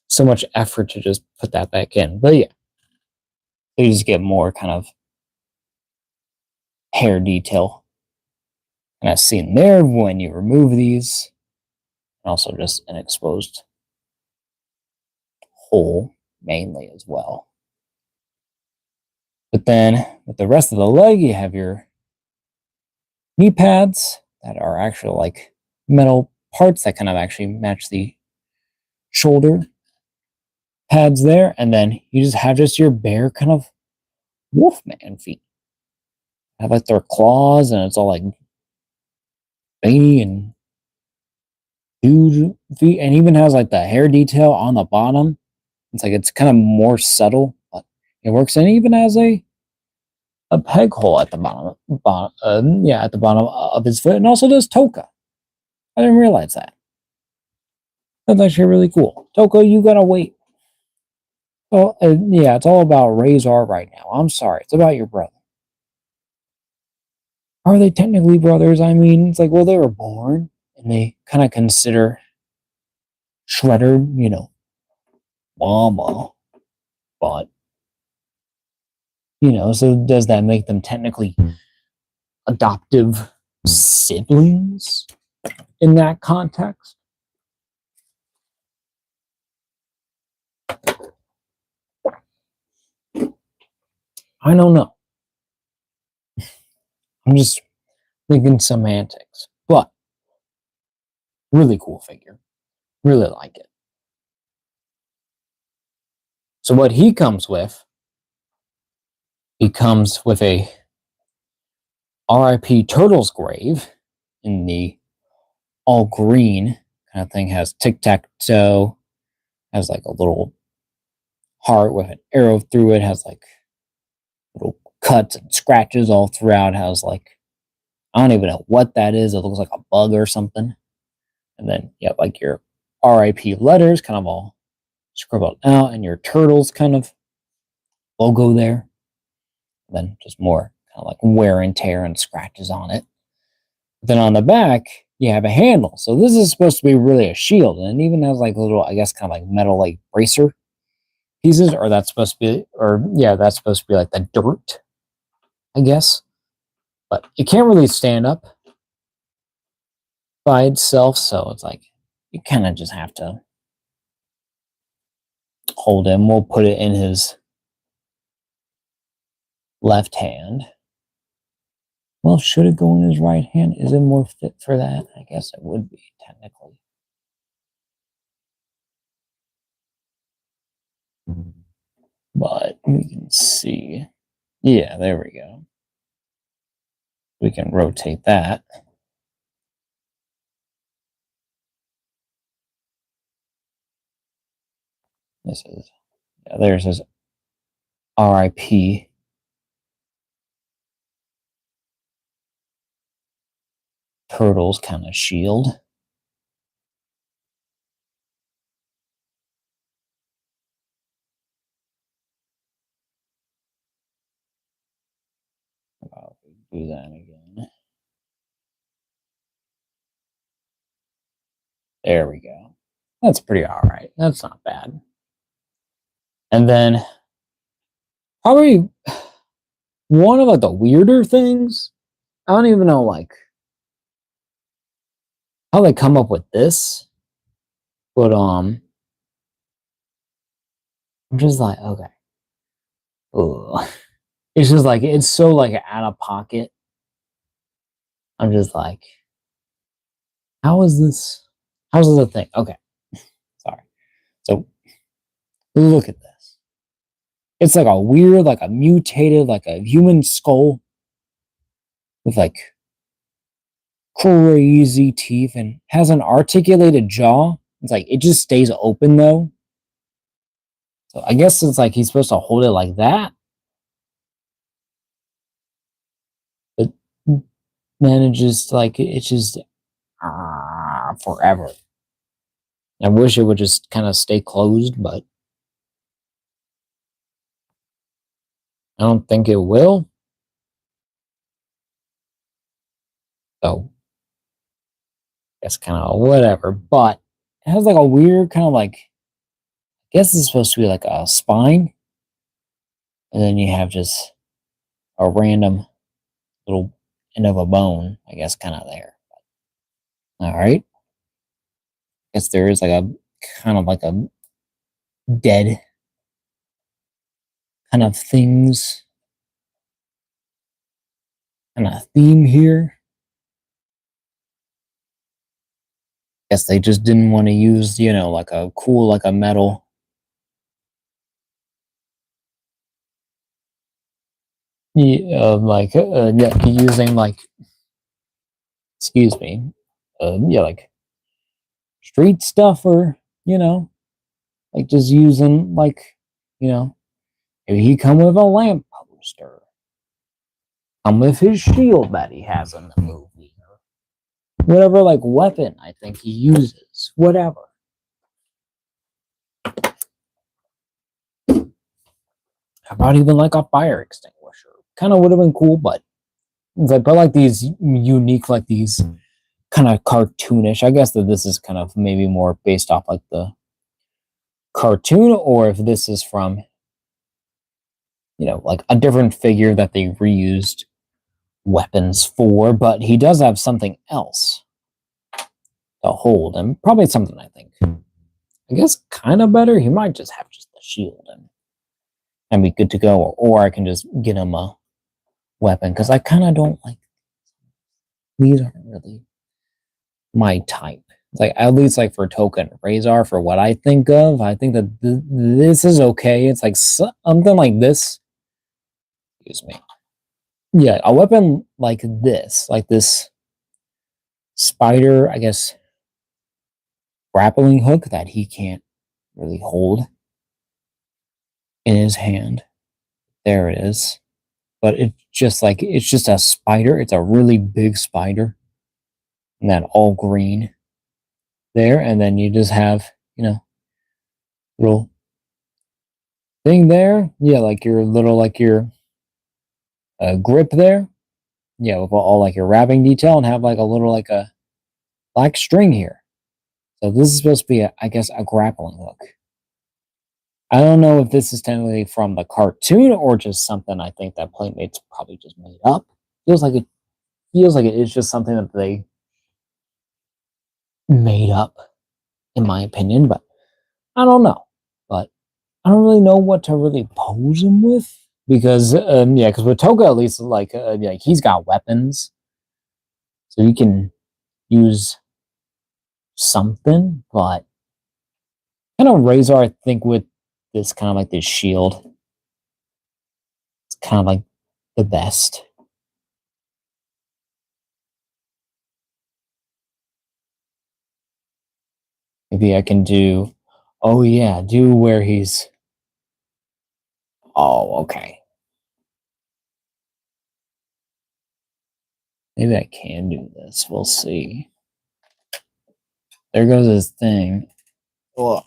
so much effort to just put that back in, but yeah, you just get more kind of hair detail kind of seen there when you remove these, and also just an exposed hole mainly as well. But then with the rest of the leg, you have your knee pads that are actual like metal parts that kind of actually match the shoulder pads there, and then you just have your bare kind of wolfman feet. Have like their claws, and it's all like veiny and huge feet, and even has like the hair detail on the bottom. It's like it's kind of more subtle, but it works. And it even has a peg hole at the at the bottom of his foot, and also does Tokka. I didn't realize that. That's actually really cool. Tokka, you gotta wait. Oh, yeah, it's all about Razor right now. I'm sorry, it's about your brother. are they technically brothers? I mean, it's like, well, they were born and they kind of consider Shredder, mama, but so does that make them technically adoptive siblings in that context? I don't know. I'm just thinking semantics, but really cool figure. Really like it. So what he comes with a R.I.P. Turtle's grave in the all green kind of thing. Has tic-tac-toe, has like a little heart with an arrow through it, has like little cuts and scratches all throughout, has like, I don't even know what that is. It looks like a bug or something. And then you have like your RIP letters kind of all scribbled out, and your turtles kind of logo there. And then just more kind of like wear and tear and scratches on it. Then on the back, you have a handle. So this is supposed to be really a shield. And it even has like little, I guess, kind of like metal like bracer pieces, or that's supposed to be, that's supposed to be like the dirt, I guess. But it can't really stand up by itself. So it's like, you kind of just have to hold him. We'll put it in his left hand. Well, should it go in his right hand? Is it more fit for that? I guess it would be, technically. But we can see. Yeah, there we go. We can rotate that. This is, there's his RIP Turtles kind of shield. I'll do that again. There we go. That's pretty all right. That's not bad. And then probably one of like the weirder things, I don't even know like how they come up with this, but I'm just like, okay. Ugh. It's just like, it's so like out of pocket. I'm just like, how's this a thing? Okay. Sorry. So look at this. It's like a weird, like a mutated, like a human skull with like crazy teeth and has an articulated jaw. It's like, it just stays open though. So I guess it's like he's supposed to hold it like that. But then it just like, it's just forever. I wish it would just kind of stay closed, but I don't think it will. So that's kind of whatever. But it has like a weird kind of like, I guess it's supposed to be like a spine. And then you have just a random little end of a bone, I guess, kind of there. All right. I guess there is like a kind of like a dead kind of things kind of theme here. Guess they just didn't want to use, like a cool, like a metal. Yeah, using like, excuse me, like street stuff, or like just using like, maybe he come with a lamp poster, come with his shield that he has in the movie, or whatever like weapon I think he uses, whatever. How about even like a fire extinguisher? Kind of would have been cool, but It's like, but like these unique, like these kind of cartoonish. I guess that this is kind of maybe more based off like the cartoon, or if this is from, like a different figure that they reused weapons for, but he does have something else to hold, and probably something I think, I guess, kind of better. He might just have just the shield and be good to go, or I can just get him a weapon because I kind of don't like these. Aren't really my type. It's like, at least like for Tokka and Rahzar, for what I think of, I think that this is okay. It's like something like this. Excuse me. Yeah, a weapon like this spider, I guess, grappling hook that he can't really hold in his hand. There it is. But it's just a spider. It's a really big spider. And that all green there. And then you just have, little thing there. Yeah, like your little, like your grip there. Yeah, with all like your wrapping detail, and have like a little, like a black string here. So this is supposed to be, I guess, a grappling hook. I don't know if this is technically from the cartoon or just something I think that Playmates probably just made up. Feels like it is just something that they made up, in my opinion, but I don't know. But I don't really know what to really pose him with, because yeah, because with Tokka, at least, like he's got weapons, so you can use something. But kind of Rahzar, I think, with this kind of like this shield, it's kind of like the best. Maybe I can do. Oh yeah, do where he's. Oh, okay. Maybe I can do this. We'll see. There goes his thing. Oh.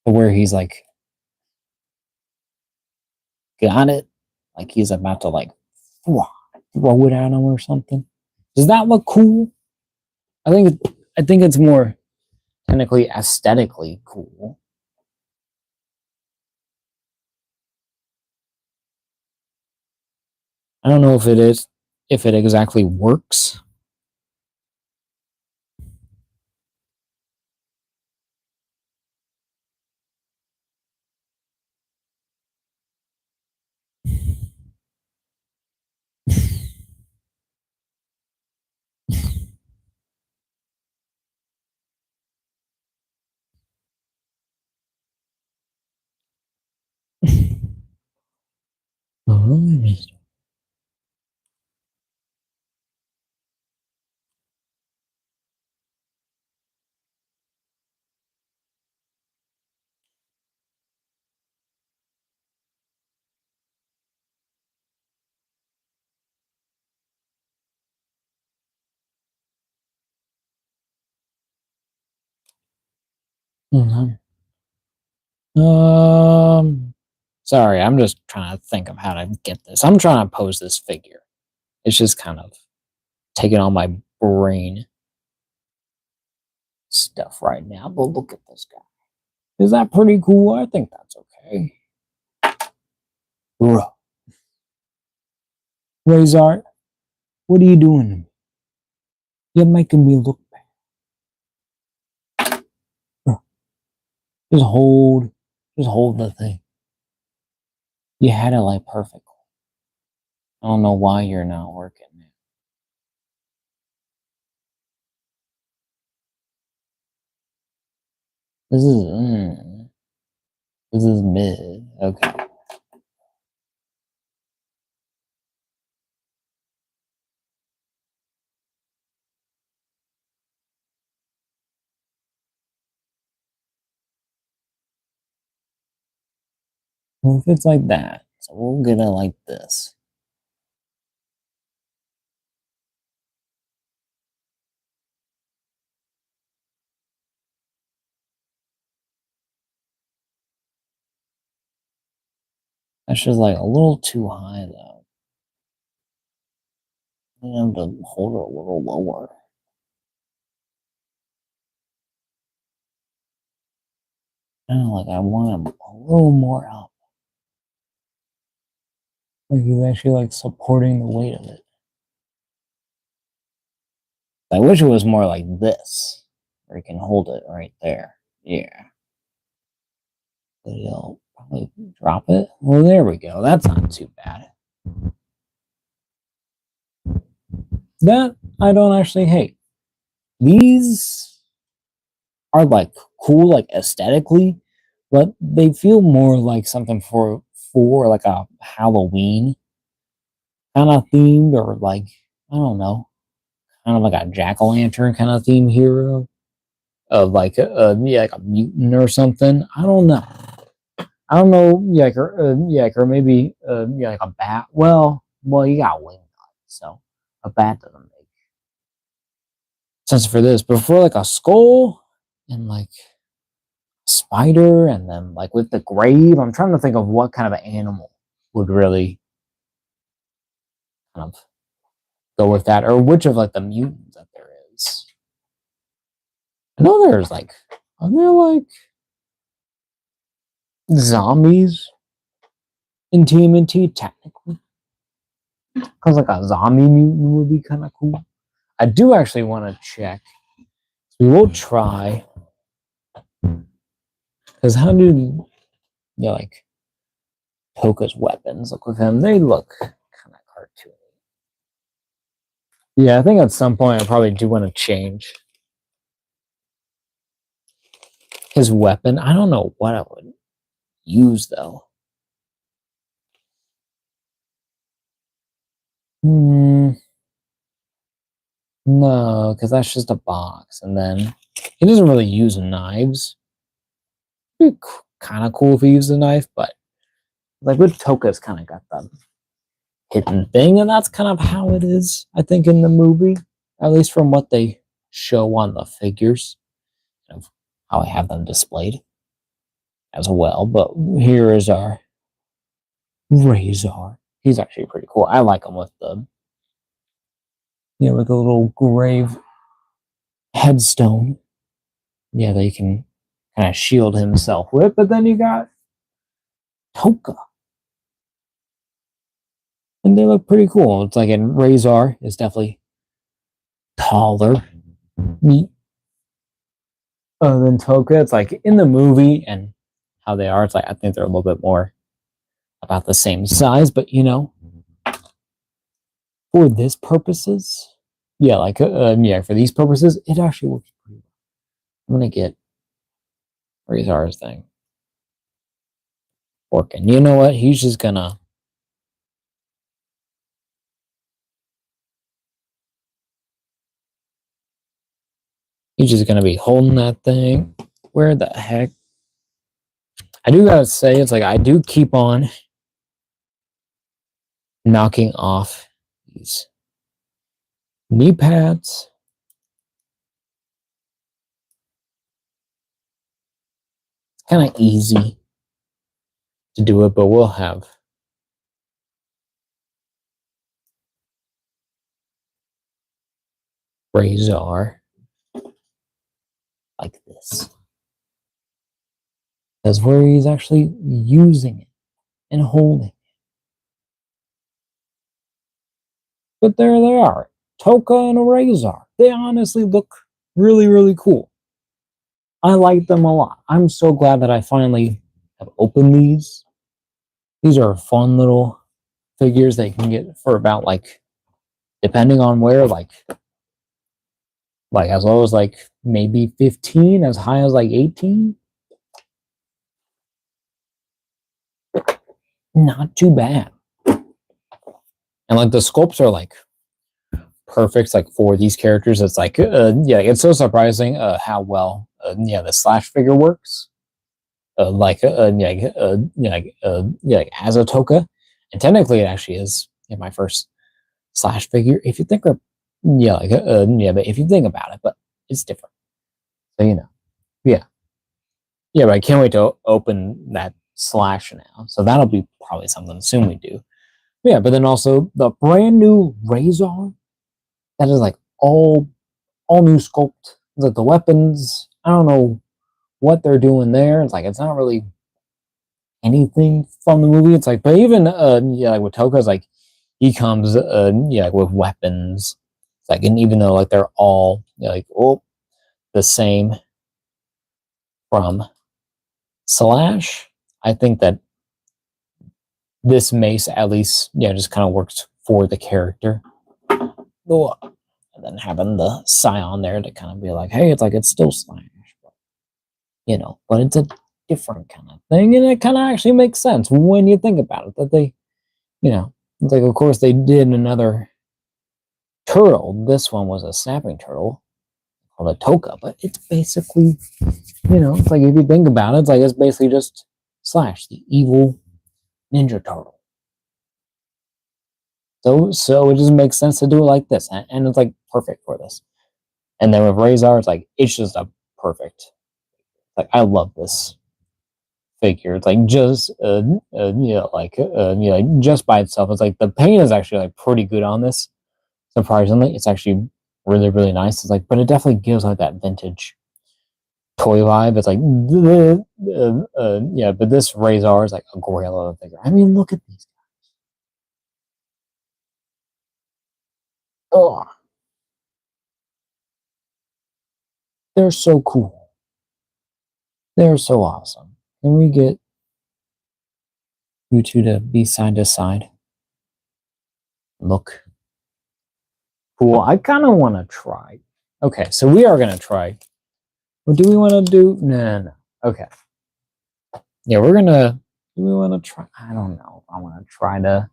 Where he's like, got it. Like he's about to like throw it at him or something. Does that look cool? I think it's more technically aesthetically cool. I don't know if it exactly works. Um, sorry, I'm just trying to think of how to get this. I'm trying to pose this figure. It's just kind of taking on my brain stuff right now. But look at this guy. Is that pretty cool? I think that's okay. Rahzar, what are you doing to me? You're making me look bad. Just hold, just hold the thing. You had it like perfect. I don't know why you're not working. This is this is mid. Okay. Well, if it's like that, so we'll get it like this. That's just like a little too high though. I have to hold it a little lower. Like I want him a little more up. Like he's actually like supporting the weight of it. I wish it was more like this, where you can hold it right there. Yeah. But he'll probably drop it. Well, there we go. That's not too bad. That I don't actually hate. These are like cool, like aesthetically, but they feel more like something for like a Halloween kind of themed, or like I don't know, kind of like a jack-o'-lantern kind of theme hero of like yeah, like a mutant or something. I don't know. I don't know, yeah, or maybe yeah, like a bat. Well, you got wing nuts, so a bat doesn't make sense for this. But for like a skull and like spider, and then like with the grave, I'm trying to think of what kind of animal would really kind of go with that, or which of like the mutants that there is. I know there's like, are there like zombies in TMNT technically? Because like a zombie mutant would be kind of cool. I do actually want to check. We will try. Because how do you know, like Tokka's weapons look with him? They look kind of cartoony. Yeah, I think at some point I probably do want to change his weapon. I don't know what I would use though. No, because that's just a box, and then he doesn't really use knives. It'd be kind of cool if he used a knife, but like with Tokka's kind of got the hidden thing, and that's kind of how it is, I think, in the movie, at least from what they show on the figures of how I have them displayed as well. But here is our Rahzar. He's actually pretty cool. I like him with the with the little grave headstone. Yeah, that he can kind of shield himself with. But then you got Tokka. And they look pretty cool. It's like in Rahzar is definitely taller than Tokka. It's like in the movie and how they are, it's like I think they're a little bit more about the same size, but for this purposes, yeah, for these purposes, it actually works pretty well. I'm gonna get Rahzar's thing working. You know what? He's just gonna be holding that thing. Where the heck? I do gotta say, it's like I do keep on knocking off these knee pads. It's kind of easy to do it, but we'll have Rahzar like this. That's where he's actually using it and holding it. But there they are, Tokka and a Rahzar. They honestly look really, really cool. I like them a lot. I'm so glad that I finally have opened these. These are fun little figures they can get for about like, depending on where, like as low as like maybe 15, as high as like 18. Not too bad. And like the sculpts are like perfect, like for these characters. It's like it's so surprising how well the slash figure works. Like as a Tokka, and technically it actually is my first slash figure. If you think of but if you think about it, but it's different. So yeah, but I can't wait to open that Slash now, so that'll be probably something soon we do. Yeah, but then also the brand new Razor that is like all new sculpt. Like the weapons, I don't know what they're doing there. It's like it's not really anything from the movie. It's like, but even yeah, like with Tokka, it's like he comes yeah, like with weapons. It's like, and even though like they're all like the same from Slash, I think that this mace at least just kind of works for the character. Oh, and then having the Scion there to kind of be like, hey, it's like it's still Slash, but it's a different kind of thing, and it kind of actually makes sense when you think about it. That they, it's like of course they did another turtle. This one was a snapping turtle called a Tokka, but it's basically, it's like if you think about it, it's basically just Slash, the evil Ninja Turtle. So it just makes sense to do it like this, and it's like perfect for this. And then with Razor, it's like it's just a perfect. Like I love this figure. It's like just like just by itself, it's like the paint is actually like pretty good on this. Surprisingly, it's actually really really nice. It's like, but it definitely gives like that vintage toy vibe. It's like yeah, but this Razor is like a gorilla figure. I mean, look at these. Oh, they're so cool. They're so awesome. Can we get you two to be side to side? Look cool. I kind of want to try. Okay, so we are gonna try. What do we want to do? No. Okay. Yeah, we're gonna. Do we want to try? I don't know. I want to try to.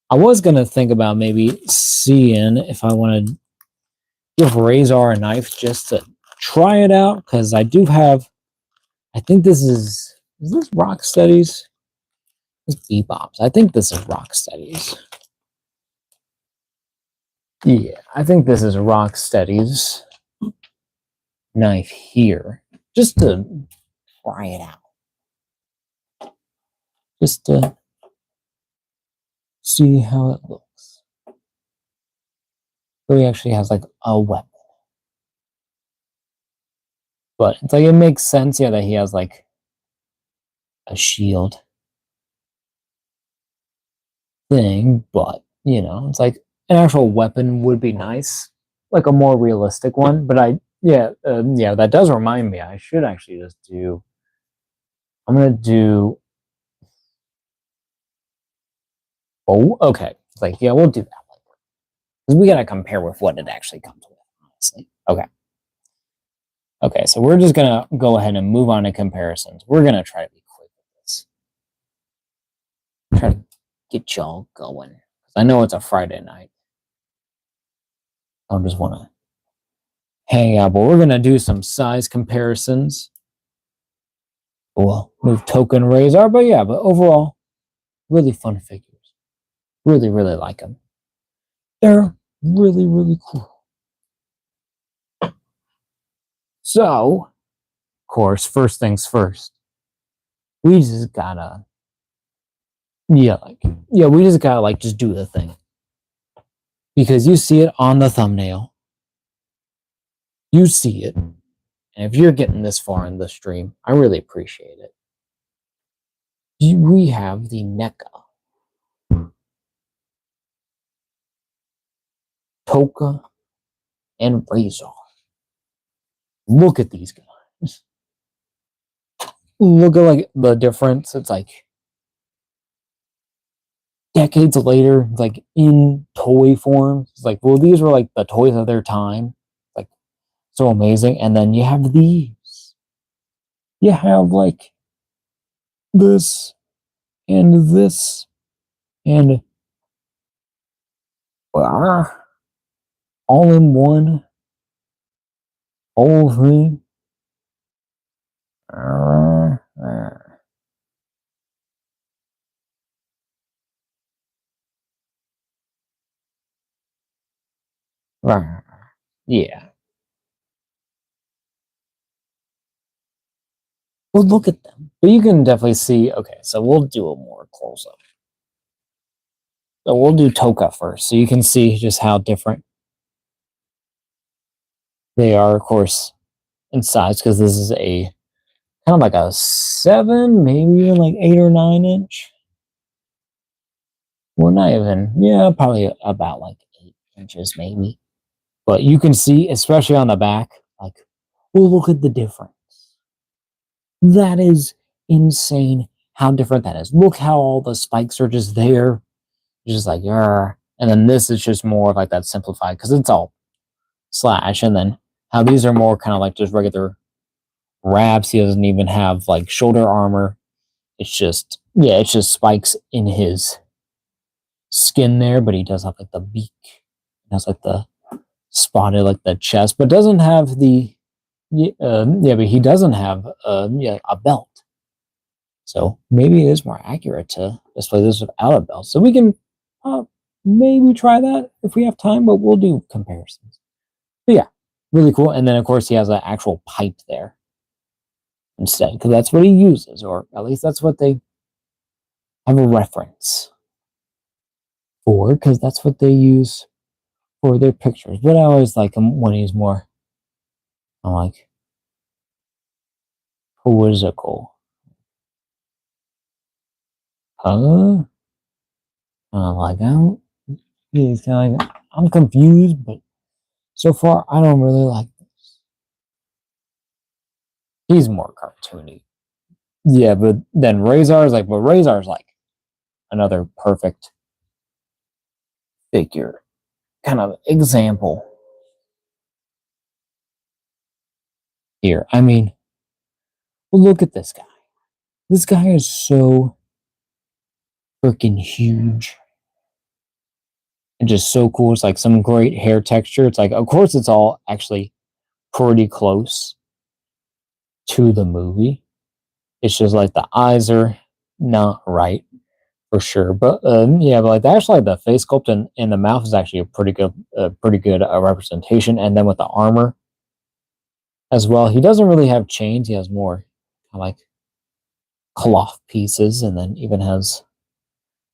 I was gonna think about maybe seeing if I want to give Razor a knife just to try it out, because I do have. I think this is. Is this Rocksteady's? This Bebop's. I think this is Rocksteady's. Yeah, I think this is Rocksteady's knife here, just to try it out, just to see how it looks. So he actually has like a weapon, but it's like it makes sense, yeah, that he has like a shield thing. But it's like an actual weapon would be nice, like a more realistic one. But yeah, that does remind me. I should actually just do. I'm gonna do. Oh, okay. It's like, yeah, we'll do that because we gotta compare with what it actually comes with. Honestly, okay. Okay, so we're just gonna go ahead and move on to comparisons. We're gonna try to be quick with this. Try to get y'all going. I know it's a Friday night. I just want to hang out, but we're gonna do some size comparisons. We'll move Token Razor, but yeah, but overall, really fun figures. Really, really like them. They're really, really cool. So, of course, first things first. We just gotta, we just gotta like just do the thing. Because you see it on the thumbnail. You see it. And if you're getting this far in the stream, I really appreciate it. We have the NECA, Tokka, and Razor. Look at these guys. Look at like the difference. It's like decades later, like in toy form. It's like, well, these were like the toys of their time. Like so amazing. And then you have these. You have like this and this and all in one whole thing. Yeah. Well, look at them. But you can definitely see, okay, so we'll do a more close up. So we'll do Tokka first, so you can see just how different they are, of course, in size, because this is a kind of like a 7, maybe even like 8 or 9 inch. Well, not even, yeah, probably about like 8 inches, maybe. But you can see, especially on the back, like, well, look at the difference. That is insane how different that is. Look how all the spikes are just there. Just like, and then this is just more of like that simplified, because it's all slash, and then how these are more kind of like just regular wraps. He doesn't even have like shoulder armor. It's just, yeah, it's just spikes in his skin there, but he does have like the beak. He has like the spotted like the chest, but doesn't have the but he doesn't have a belt. So maybe it is more accurate to display this without a belt. So we can maybe try that if we have time, but we'll do comparisons. But yeah, really cool. And then of course he has an actual pipe there instead, because that's what he uses, or at least that's what they have a reference for, because that's what they use for their pictures. But I always like him when he's more, I'm like, quizzical. Like, he's kind of like, I'm confused, but so far I don't really like this. He's more cartoony. Yeah, but then Razor's like another perfect figure kind of example here. I mean, look at this guy. This guy is so freaking huge and just so cool. It's like some great hair texture. It's like, of course, it's all actually pretty close to the movie. It's just like the eyes are not right for sure. But yeah, but like actually the face sculpt and the mouth is actually a pretty good representation. And then with the armor as well, he doesn't really have chains. He has more like cloth pieces, and then even has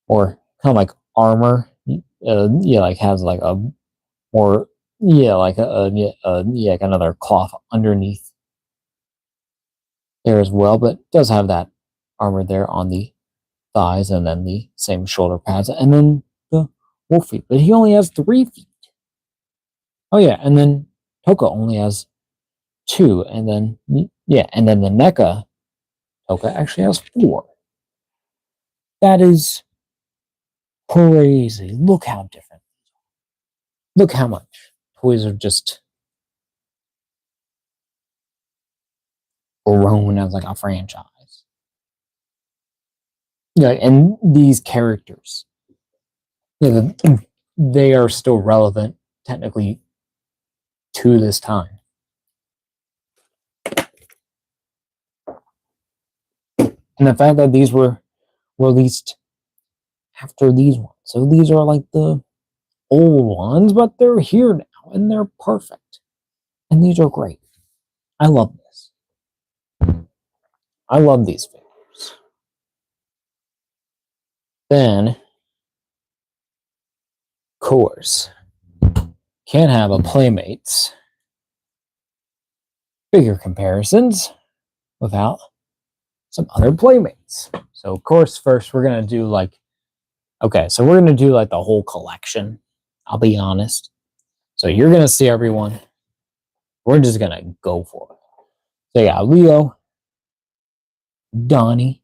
more kind of like armor. Like has like a more like like another cloth underneath there as well, but does have that armor there on the thighs, and then the same shoulder pads, and then the wolf feet. But he only has 3 feet. Oh yeah, and then Tokka only has 2, and then and then the NECA Tokka actually has 4. That is crazy. Look how different. Look how much toys are just grown as like a franchise. Yeah, and these characters, they are still relevant technically to this time. And the fact that these were released after these ones. So these are like the old ones, but they're here now and they're perfect. And these are great. I love this. I love these figures. Then, of course, can't have a Playmates figure comparisons without some other Playmates. So, of course, first we're going to do like, okay, so we're going to do like the whole collection. I'll be honest. So you're going to see everyone. We're just going to go for it. So yeah, Leo, Donnie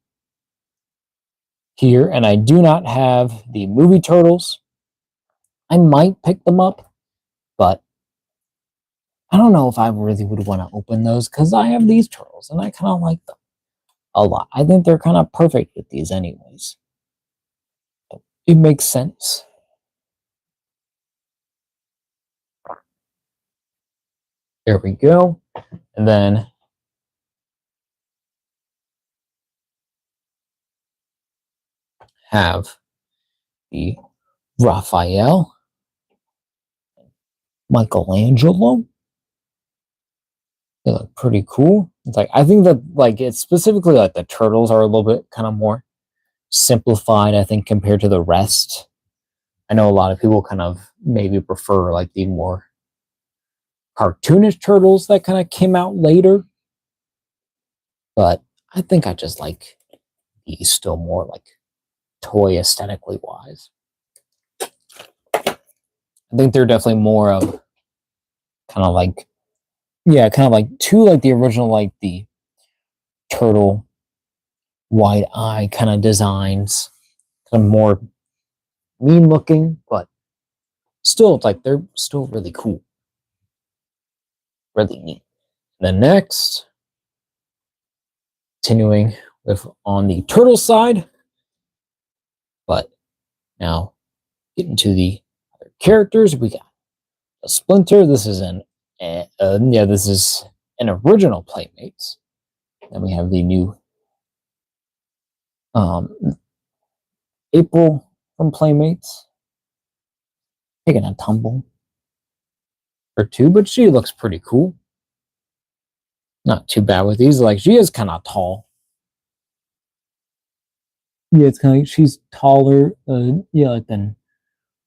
here, and I do not have the movie Turtles. I might pick them up, but I don't know if I really would want to open those, because I have these Turtles and I kind of like them a lot. I think they're kind of perfect with these anyways. It makes sense. There we go. And then have the Raphael, Michelangelo. They look pretty cool. It's like I think that like it's specifically like the turtles are a little bit kind of more simplified, I think, compared to the rest. I know a lot of people kind of maybe prefer like the more cartoonish turtles that kind of came out later, but I think I just like these still more like toy aesthetically wise. I think they're definitely more of kind of like, yeah, kind of like two like the original, like the turtle wide eye kind of designs, kind of more mean looking, but still, it's like they're still really cool, really neat. Then next, continuing with on the turtle side, but now getting to the other characters, we got a Splinter. This is this is an original Playmates. Then we have the new April from Playmates, taking a tumble or two, but she looks pretty cool. Not too bad with these. Like she is kind of tall. Yeah, it's kind of she's taller. Like than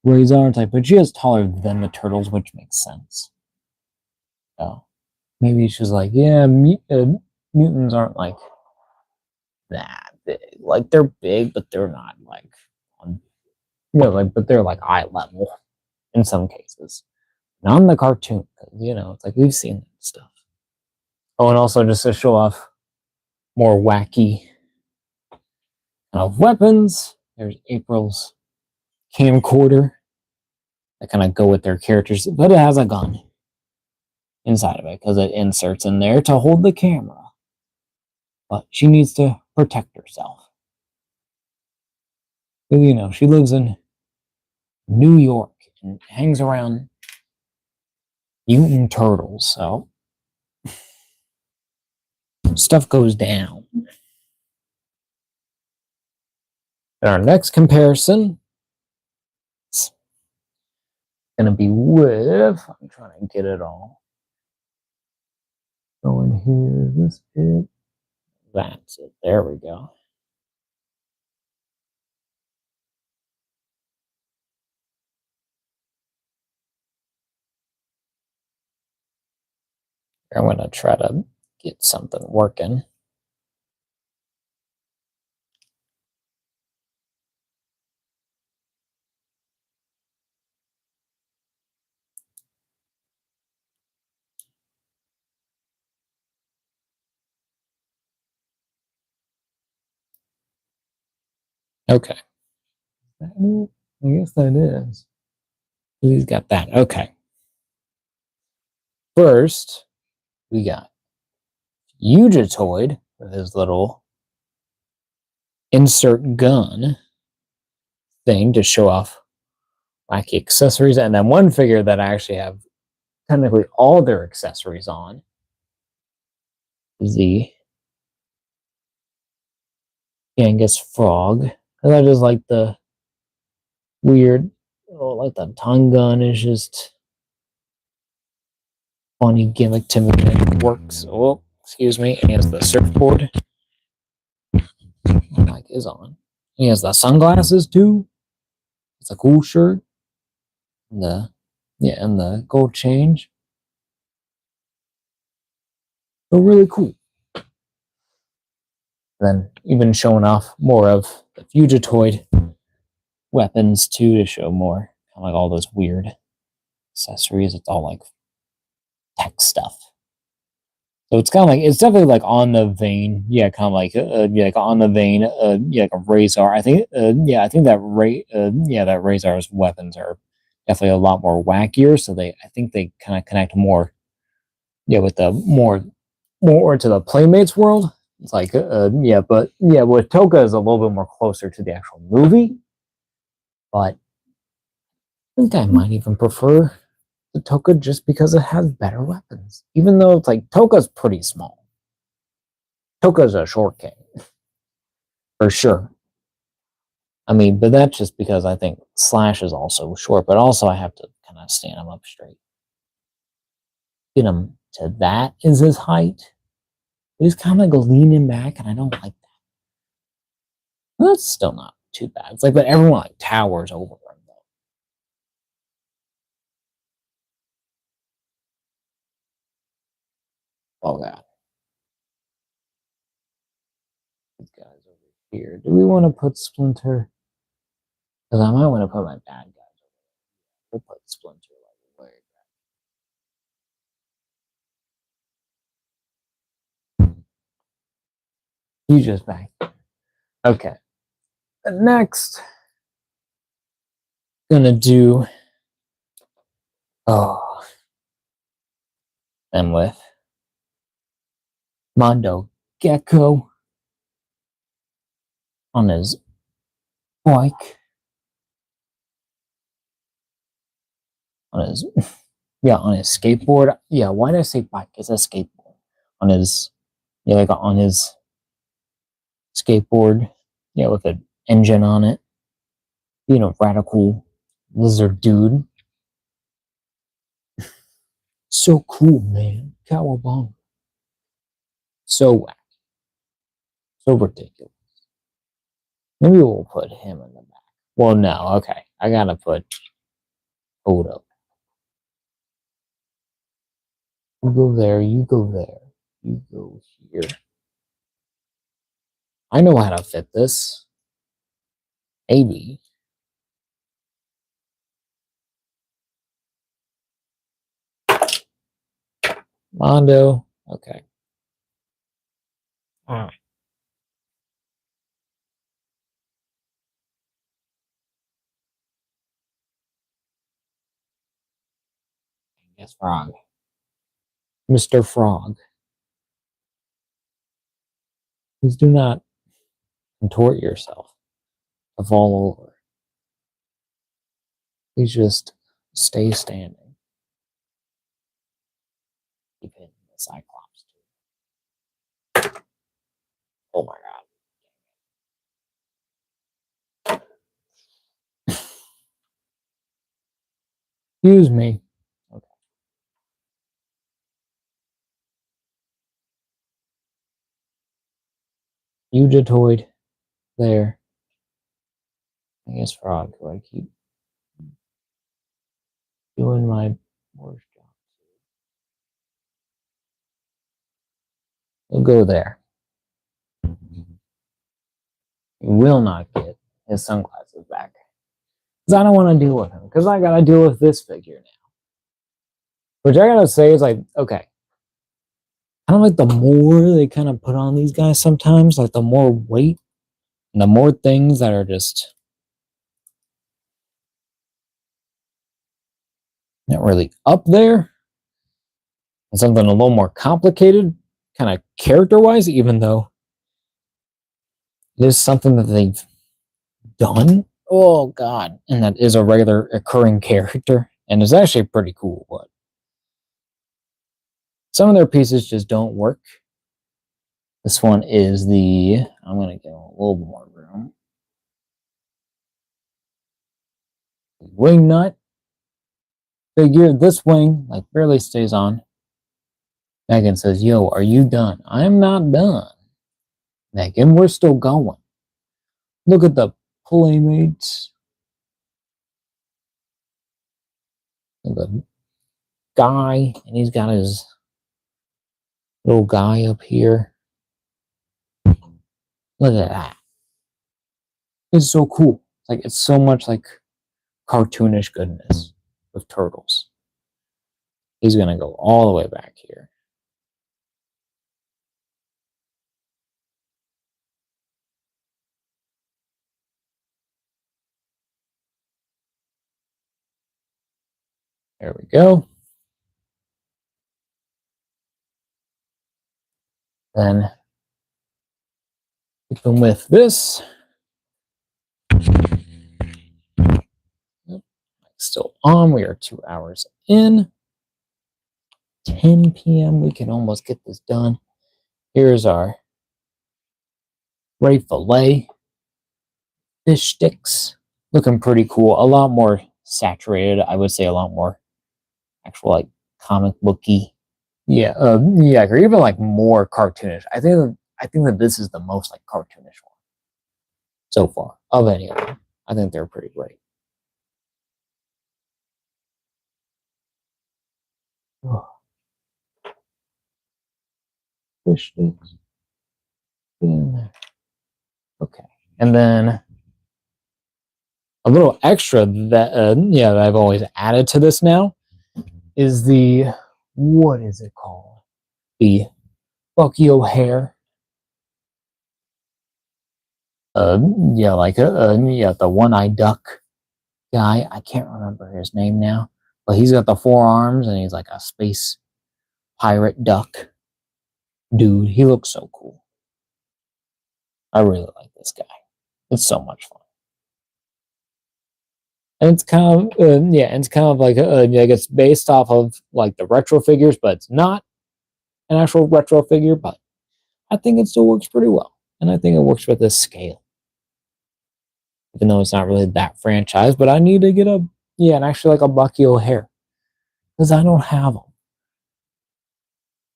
Razor type, but she is taller than the turtles, which makes sense. So maybe she's like, yeah, mutants aren't like that big. Like they're big, but they're not like on, like but they're like eye level in some cases. Not in the cartoon, it's like we've seen that stuff. Oh, and also just to show off more wacky weapons. There's April's camcorder that kind of go with their characters, but it has a gun inside of it because it inserts in there to hold the camera. But she needs to protect herself. She lives in New York and hangs around mutant turtles, so stuff goes down. And our next comparison is going to be with, I'm trying to get it all going here. Is this it? That's it. There we go. I'm going to try to get something working. Okay. I guess that is. He's got that. Okay. First, we got Fugitoid with his little insert gun thing to show off wacky accessories. And then one figure that I actually have technically all their accessories on is the Genghis Frog. And I just like the weird, like the tongue gun is just funny gimmick to me that it works. Oh, excuse me. And he has the surfboard. My mic is on. He has the sunglasses too. It's a cool shirt. And the gold change. So really cool. Then even showing off more of the Fugitoid weapons too, to show more kind of like all those weird accessories. It's all like tech stuff. So it's kind of like it's definitely like on the vein, kind of like like on the vein, like a Razor. I think, I think that that Razor's weapons are definitely a lot more wackier. So I think they kind of connect more, with the more to the Playmates world. It's like, with Tokka is a little bit more closer to the actual movie, but I think I might even prefer the Tokka just because it has better weapons. Even though it's like Tokka's pretty small. Tokka's a short king. For sure. I mean, but that's just because I think Slash is also short, but also I have to kind of stand him up straight. Get him to that is his height. He's kind of like leaning back, and I don't like that. That's still not too bad. It's like, but everyone like towers over him though. Oh god, these guys over here. Do we want to put Splinter? Because I might want to put my bad guys over there. We'll put Splinter like way back. You just back. Okay. Next, gonna do. Oh, and with Mondo Gecko on his bike, on his on his skateboard. Yeah, why did I say bike? It's a skateboard on his like on his skateboard. Yeah, with an engine on it. Radical lizard dude. So cool, man. Cowabunga. So wacky. So ridiculous. Maybe we'll put him in the back. Well, no, okay. I gotta put. Hold up. You go there, you go there, you go here. I know how to fit this. Maybe. Mondo. Okay. Alright. Yes, Frog. Mr. Frog. Please do not contort yourself to fall over. Please just stay standing. Keep hitting the Cyclops too. Oh my god. Excuse me. Okay. Ujatoid there. I guess Frog, do I keep doing my worst job? We'll go there. He will not get his sunglasses back. Because I don't want to deal with him. Because I got to deal with this figure now. Which I got to say is like, okay. I don't like the more they kind of put on these guys sometimes, like the more weight and the more things that are just not really up there. And something a little more complicated, kind of character-wise, even though it is something that they've done. Oh god. And that is a regular occurring character. And it's actually pretty cool, but some of their pieces just don't work. This one is the, I'm going to get a little more room. Wing nut figure. This wing like barely stays on. Megan says, yo, are you done? I'm not done. Megan, we're still going. Look at the Playmates. The guy, and he's got his little guy up here. Look at that. It's so cool. Like, it's so much like cartoonish goodness with turtles. He's going to go all the way back here. There we go. Then keep them with this. Yep. Still on. We are 2 hours in. 10 p.m. We can almost get this done. Here's our Ray fillet fish sticks. Looking pretty cool. A lot more saturated. I would say a lot more actual like comic booky Yeah, yeah, or even like more cartoonish. I think that this is the most like cartoonish one so far of any of them. I think they're pretty great. Oh, fish sticks. Get in there. Okay, and then a little extra that yeah that I've always added to this now is the what is it called? The Bucky O'Hare. Uh, yeah, like yeah, the one-eyed duck guy. I can't remember his name now, but he's got the four arms and he's like a space pirate duck dude. He looks so cool. I really like this guy. It's so much fun. And it's kind of yeah, it's kind of like like it's based off of like the retro figures, but it's not an actual retro figure. But I think it still works pretty well, and I think it works with this scale, even though it's not really that franchise. But I need to get a yeah, and actually like a Bucky O'Hare because I don't have them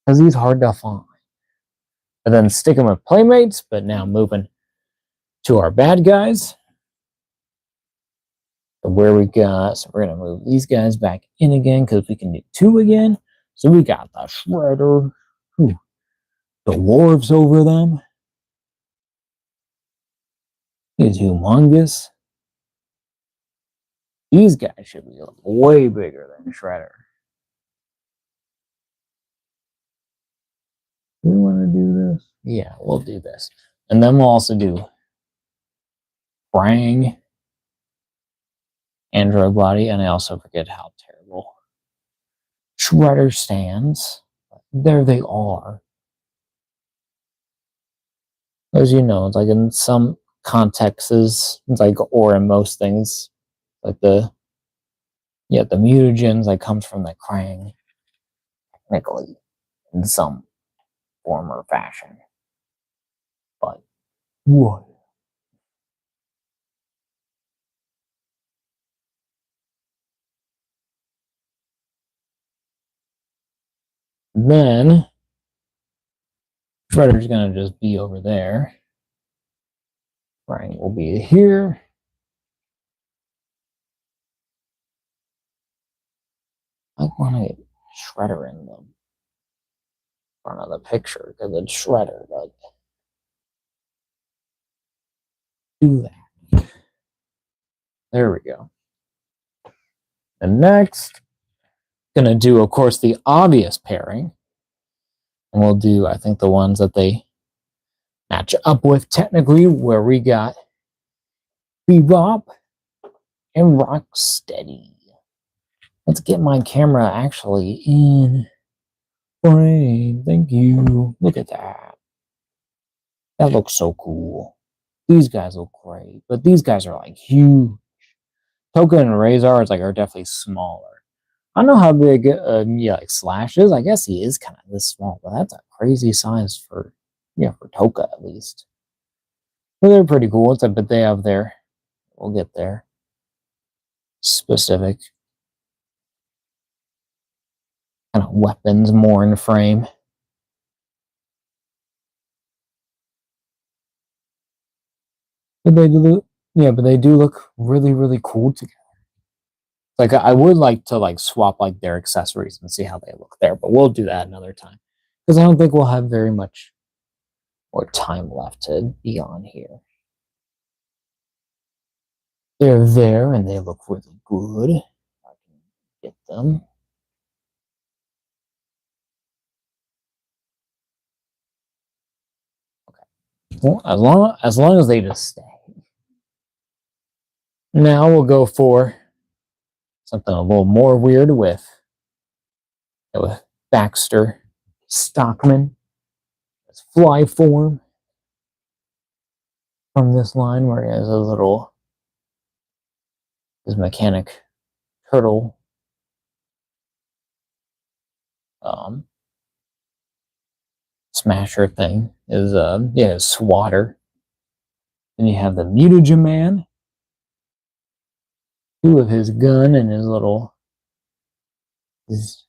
because he's hard to find. And then sticking with Playmates, but now moving to our bad guys. Where we got, so we're gonna move these guys back in again because we can do two again. So we got the Shredder, the dwarves over them. He's humongous. These guys should be way bigger than Shredder. We want to do this? Yeah, we'll do this. And then we'll also do Krang, Android Body, and I also forget how terrible Shredder stands. There they are. As you know, it's like in some contexts, it's like, or in most things, like the mutagens like comes from the Krang, technically, in some form or fashion. But what? Then Shredder's gonna just be over there. Krang will be here. I want to get Shredder in the front of the picture because it's Shredder. Like, do that. There we go. And next, gonna do, of course, the obvious pairing. And we'll do, I think, the ones that they match up with technically, where we got Bebop and Rocksteady. Let's get my camera actually in frame. Thank you. Look at that. That looks so cool. These guys look great, but these guys are like huge. Tokka and Rahzar are definitely smaller. I don't know how big yeah, like Slash is. I guess he is kind of this small, but that's a crazy size for for Tokka at least. But they're pretty cool. But they have their we'll get there specific kind of weapons more in frame. But they do but they do look really, really cool together. Like I would like to like swap like their accessories and see how they look there, but we'll do that another time. Because I don't think we'll have very much more time left to be on here. They're there and they look really good. I can get them. Okay. Well, as long as they just stay. Now we'll go for something a little more weird with Baxter Stockman. It's fly form from this line where he has his mechanic turtle um, smasher thing is swatter. Then you have the mutagen man, two of his gun and his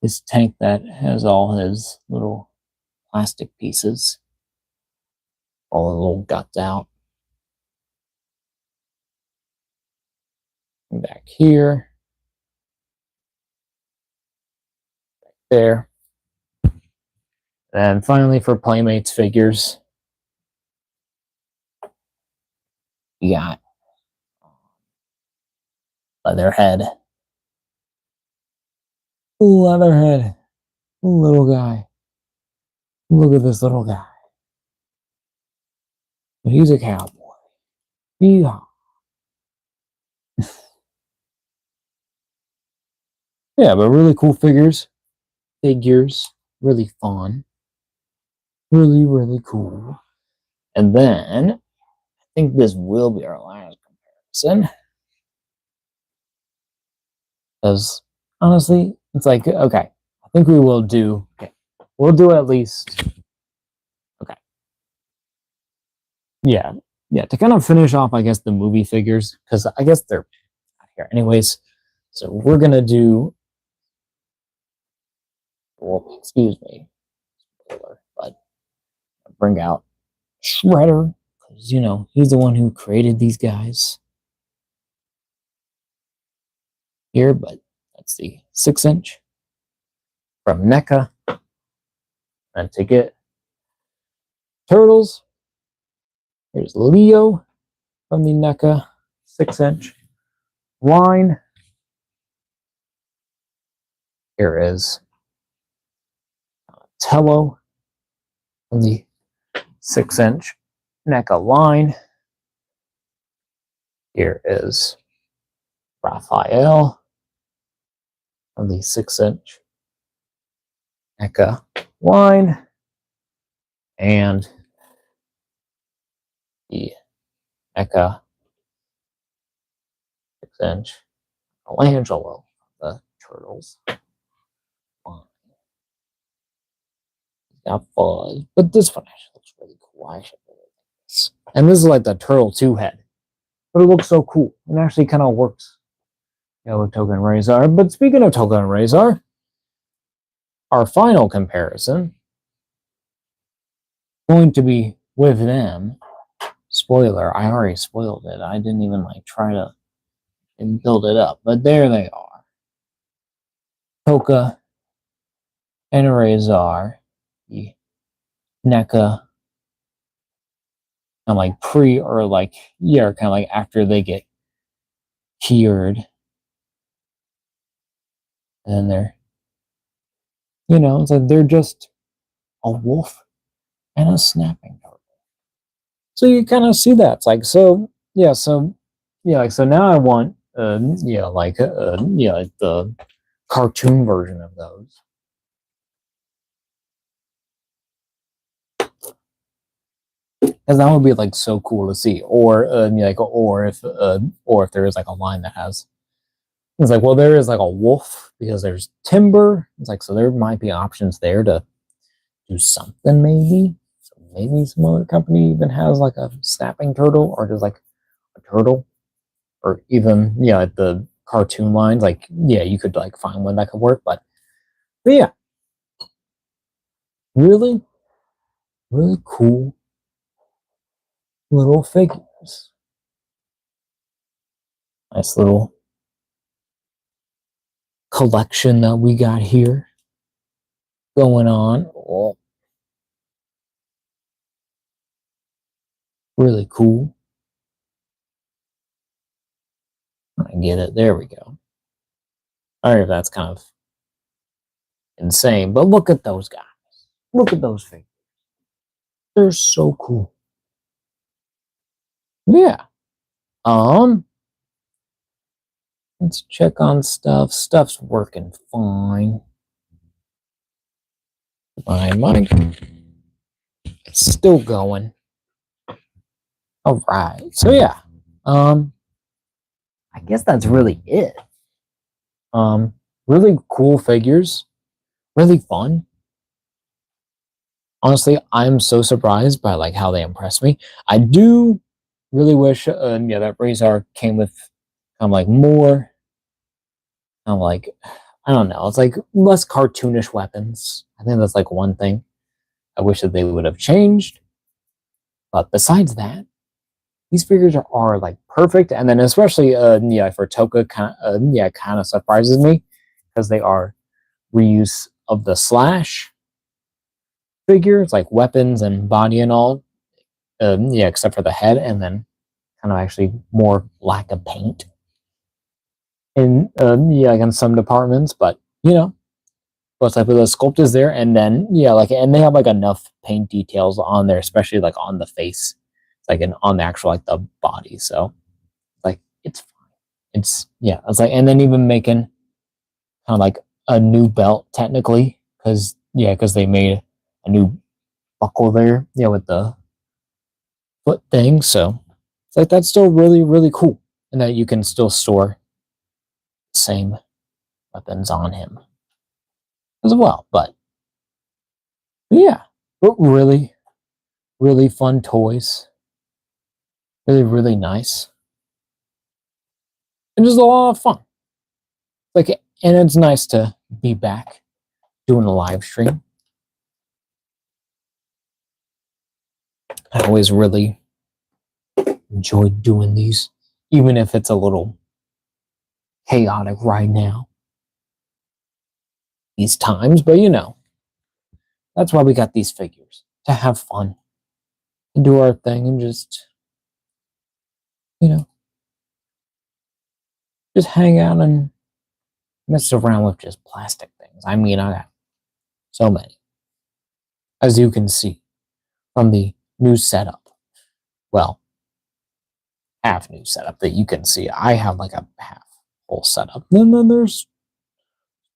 his tank that has all his little plastic pieces, all the little guts out. And back here, there. And finally, for Playmates figures, you got Leatherhead. Leatherhead. Little guy. Look at this little guy. He's a cowboy. Yeehaw. Yeah, but really cool figures. Really fun. Really, really cool. And then, I think this will be our last comparison. Because, honestly, it's like, okay, I think we will do, okay, we'll do at least, okay. Yeah, to kind of finish off, I guess, the movie figures, because I guess they're not here anyways. So we're going to do, well, excuse me, but bring out Shredder, because, he's the one who created these guys here, but that's the 6-inch from NECA. And to get Turtles, here's Leo from the NECA 6-inch line. Here is Tello from the 6-inch NECA line. Here is Raphael from the 6-inch NECA line. And the NECA 6-inch Michelangelo, the Turtles. Got fuzz, but this one actually looks really cool. I actually really like this. And this is like the Turtle 2 head, but it looks so cool. It actually kind of works, with Tokka Rahzar. But speaking of Tokka Rahzar, our final comparison going to be with them. Spoiler, I already spoiled it. I didn't even try to build it up, but there they are. Tokka and Rahzar, the NECA, kind of pre or kind of after they get cured. And they're, it's like they're just a wolf and a snapping turtle. So you kind of see that. It's like, so now I want, the cartoon version of those. Because that would be so cool to see, or or if there is a line that has, it's like, well, there is a wolf because there's timber. It's like, so there might be options there to do something maybe. So maybe some other company even has a snapping turtle or just a turtle, or even the cartoon lines. You could find one that could work, but yeah, really, really cool little figures. Nice little collection that we got here going on. Oh, really cool. I get it. There we go. I don't know if that's kind of insane, but look at those guys. Look at those figures. They're so cool. Yeah. Let's check on stuff. Stuff's working fine. My mic is still going. All right. So yeah. I guess that's really it. Really cool figures. Really fun. Honestly, I'm so surprised by how they impressed me. I do really wish that Rahzar came with kind of more kind of I don't know. It's like less cartoonish weapons. I think that's like one thing I wish that they would have changed. But besides that, these figures are like perfect. And then especially yeah, for Tokka, yeah, kind of surprises me because they are reuse of the Slash figures, like weapons and body and all. Yeah, except for the head, and then kind of actually more lack of paint in yeah, like in some departments. But you know, but it's like the sculpt is there, and then yeah, like and they have like enough paint details on there, especially like on the face, like on the actual like the body. So like it's fine. It's yeah, it's like and then even making kind of like a new belt technically because yeah, because they made a new buckle there, yeah, with the foot thing. So it's like that's still really cool, and that you can still store the same weapons on him as well. But yeah, but really fun toys, really nice, and just a lot of fun. Like, and it's nice to be back doing a live stream. I always really enjoy doing these, even if it's a little chaotic right now these times. But you know, that's why we got these figures to have fun and do our thing and just you know just hang out and mess around with just plastic things. I mean, I got so many, as you can see from the new setup. Well, half new setup that you can see. I have like a half full setup. And then there's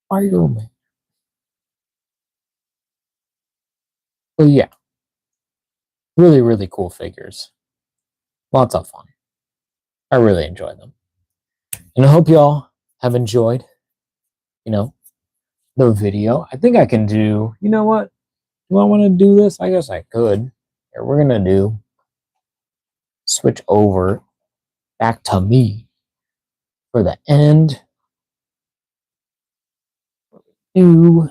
Spider-Man. So yeah, really cool figures. Lots of fun. I really enjoy them. And I hope y'all have enjoyed, you know, the video. I think I can do, you know what? Do I want to do this? I guess I could. Here, we're going to do switch over back to me for the end. Do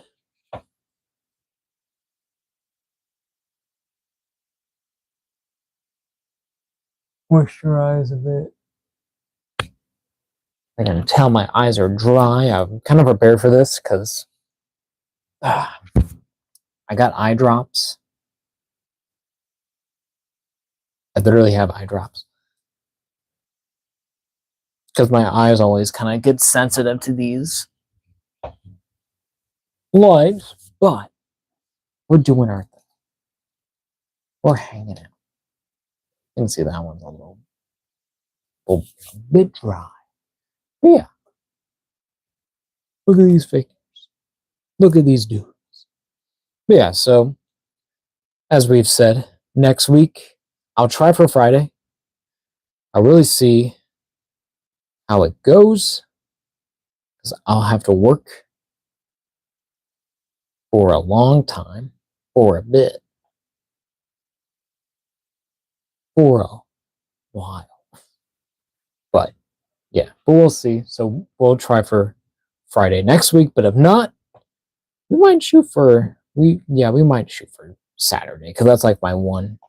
moisturize a bit. I can tell my eyes are dry. I'm kind of prepared for this because I got eye drops. I literally have eye drops because my eyes always kind of get sensitive to these lights. But we're doing our thing. We're hanging out. You can see that one's a bit dry. But yeah, look at these figures. Look at these dudes. But yeah, so as we've said, next week I'll try for Friday. I'll really see how it goes because I'll have to work for a long time, for a bit, for a while. But yeah, but we'll see. So we'll try for Friday next week. But if not, we might shoot for we might shoot for Saturday because that's like my one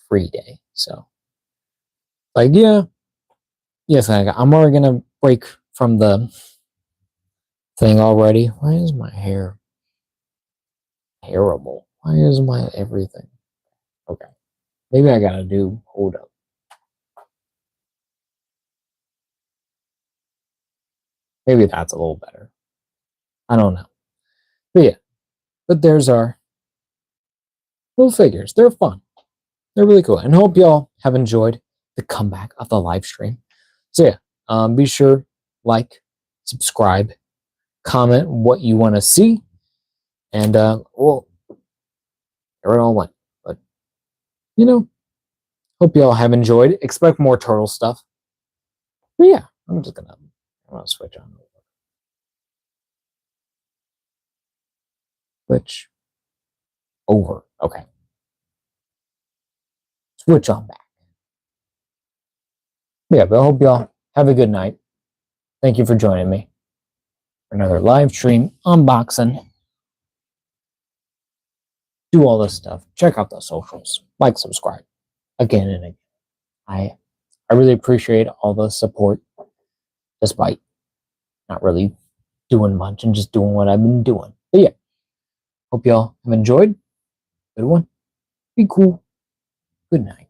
free day. So like yes, I'm already gonna break from the thing already. Why is my hair terrible? Why is my everything? Okay, maybe I gotta do. Hold up. Maybe that's a little better. I don't know. But yeah, but there's our little figures. They're fun. They're really cool. And hope y'all have enjoyed the comeback of the live stream. So yeah, be sure like, subscribe, comment what you want to see, and well, there it all went. But you know, hope y'all have enjoyed. Expect more turtle stuff. But yeah, I'm gonna switch on. Switch over. Okay. Switch on back. Yeah, but I hope y'all have a good night. Thank you for joining me. for another live stream, unboxing, do all this stuff. Check out the socials, like, subscribe, again and again. I really appreciate all the support, despite not really doing much and just doing what I've been doing. But yeah, hope y'all have enjoyed. Good one. Be cool. Good night.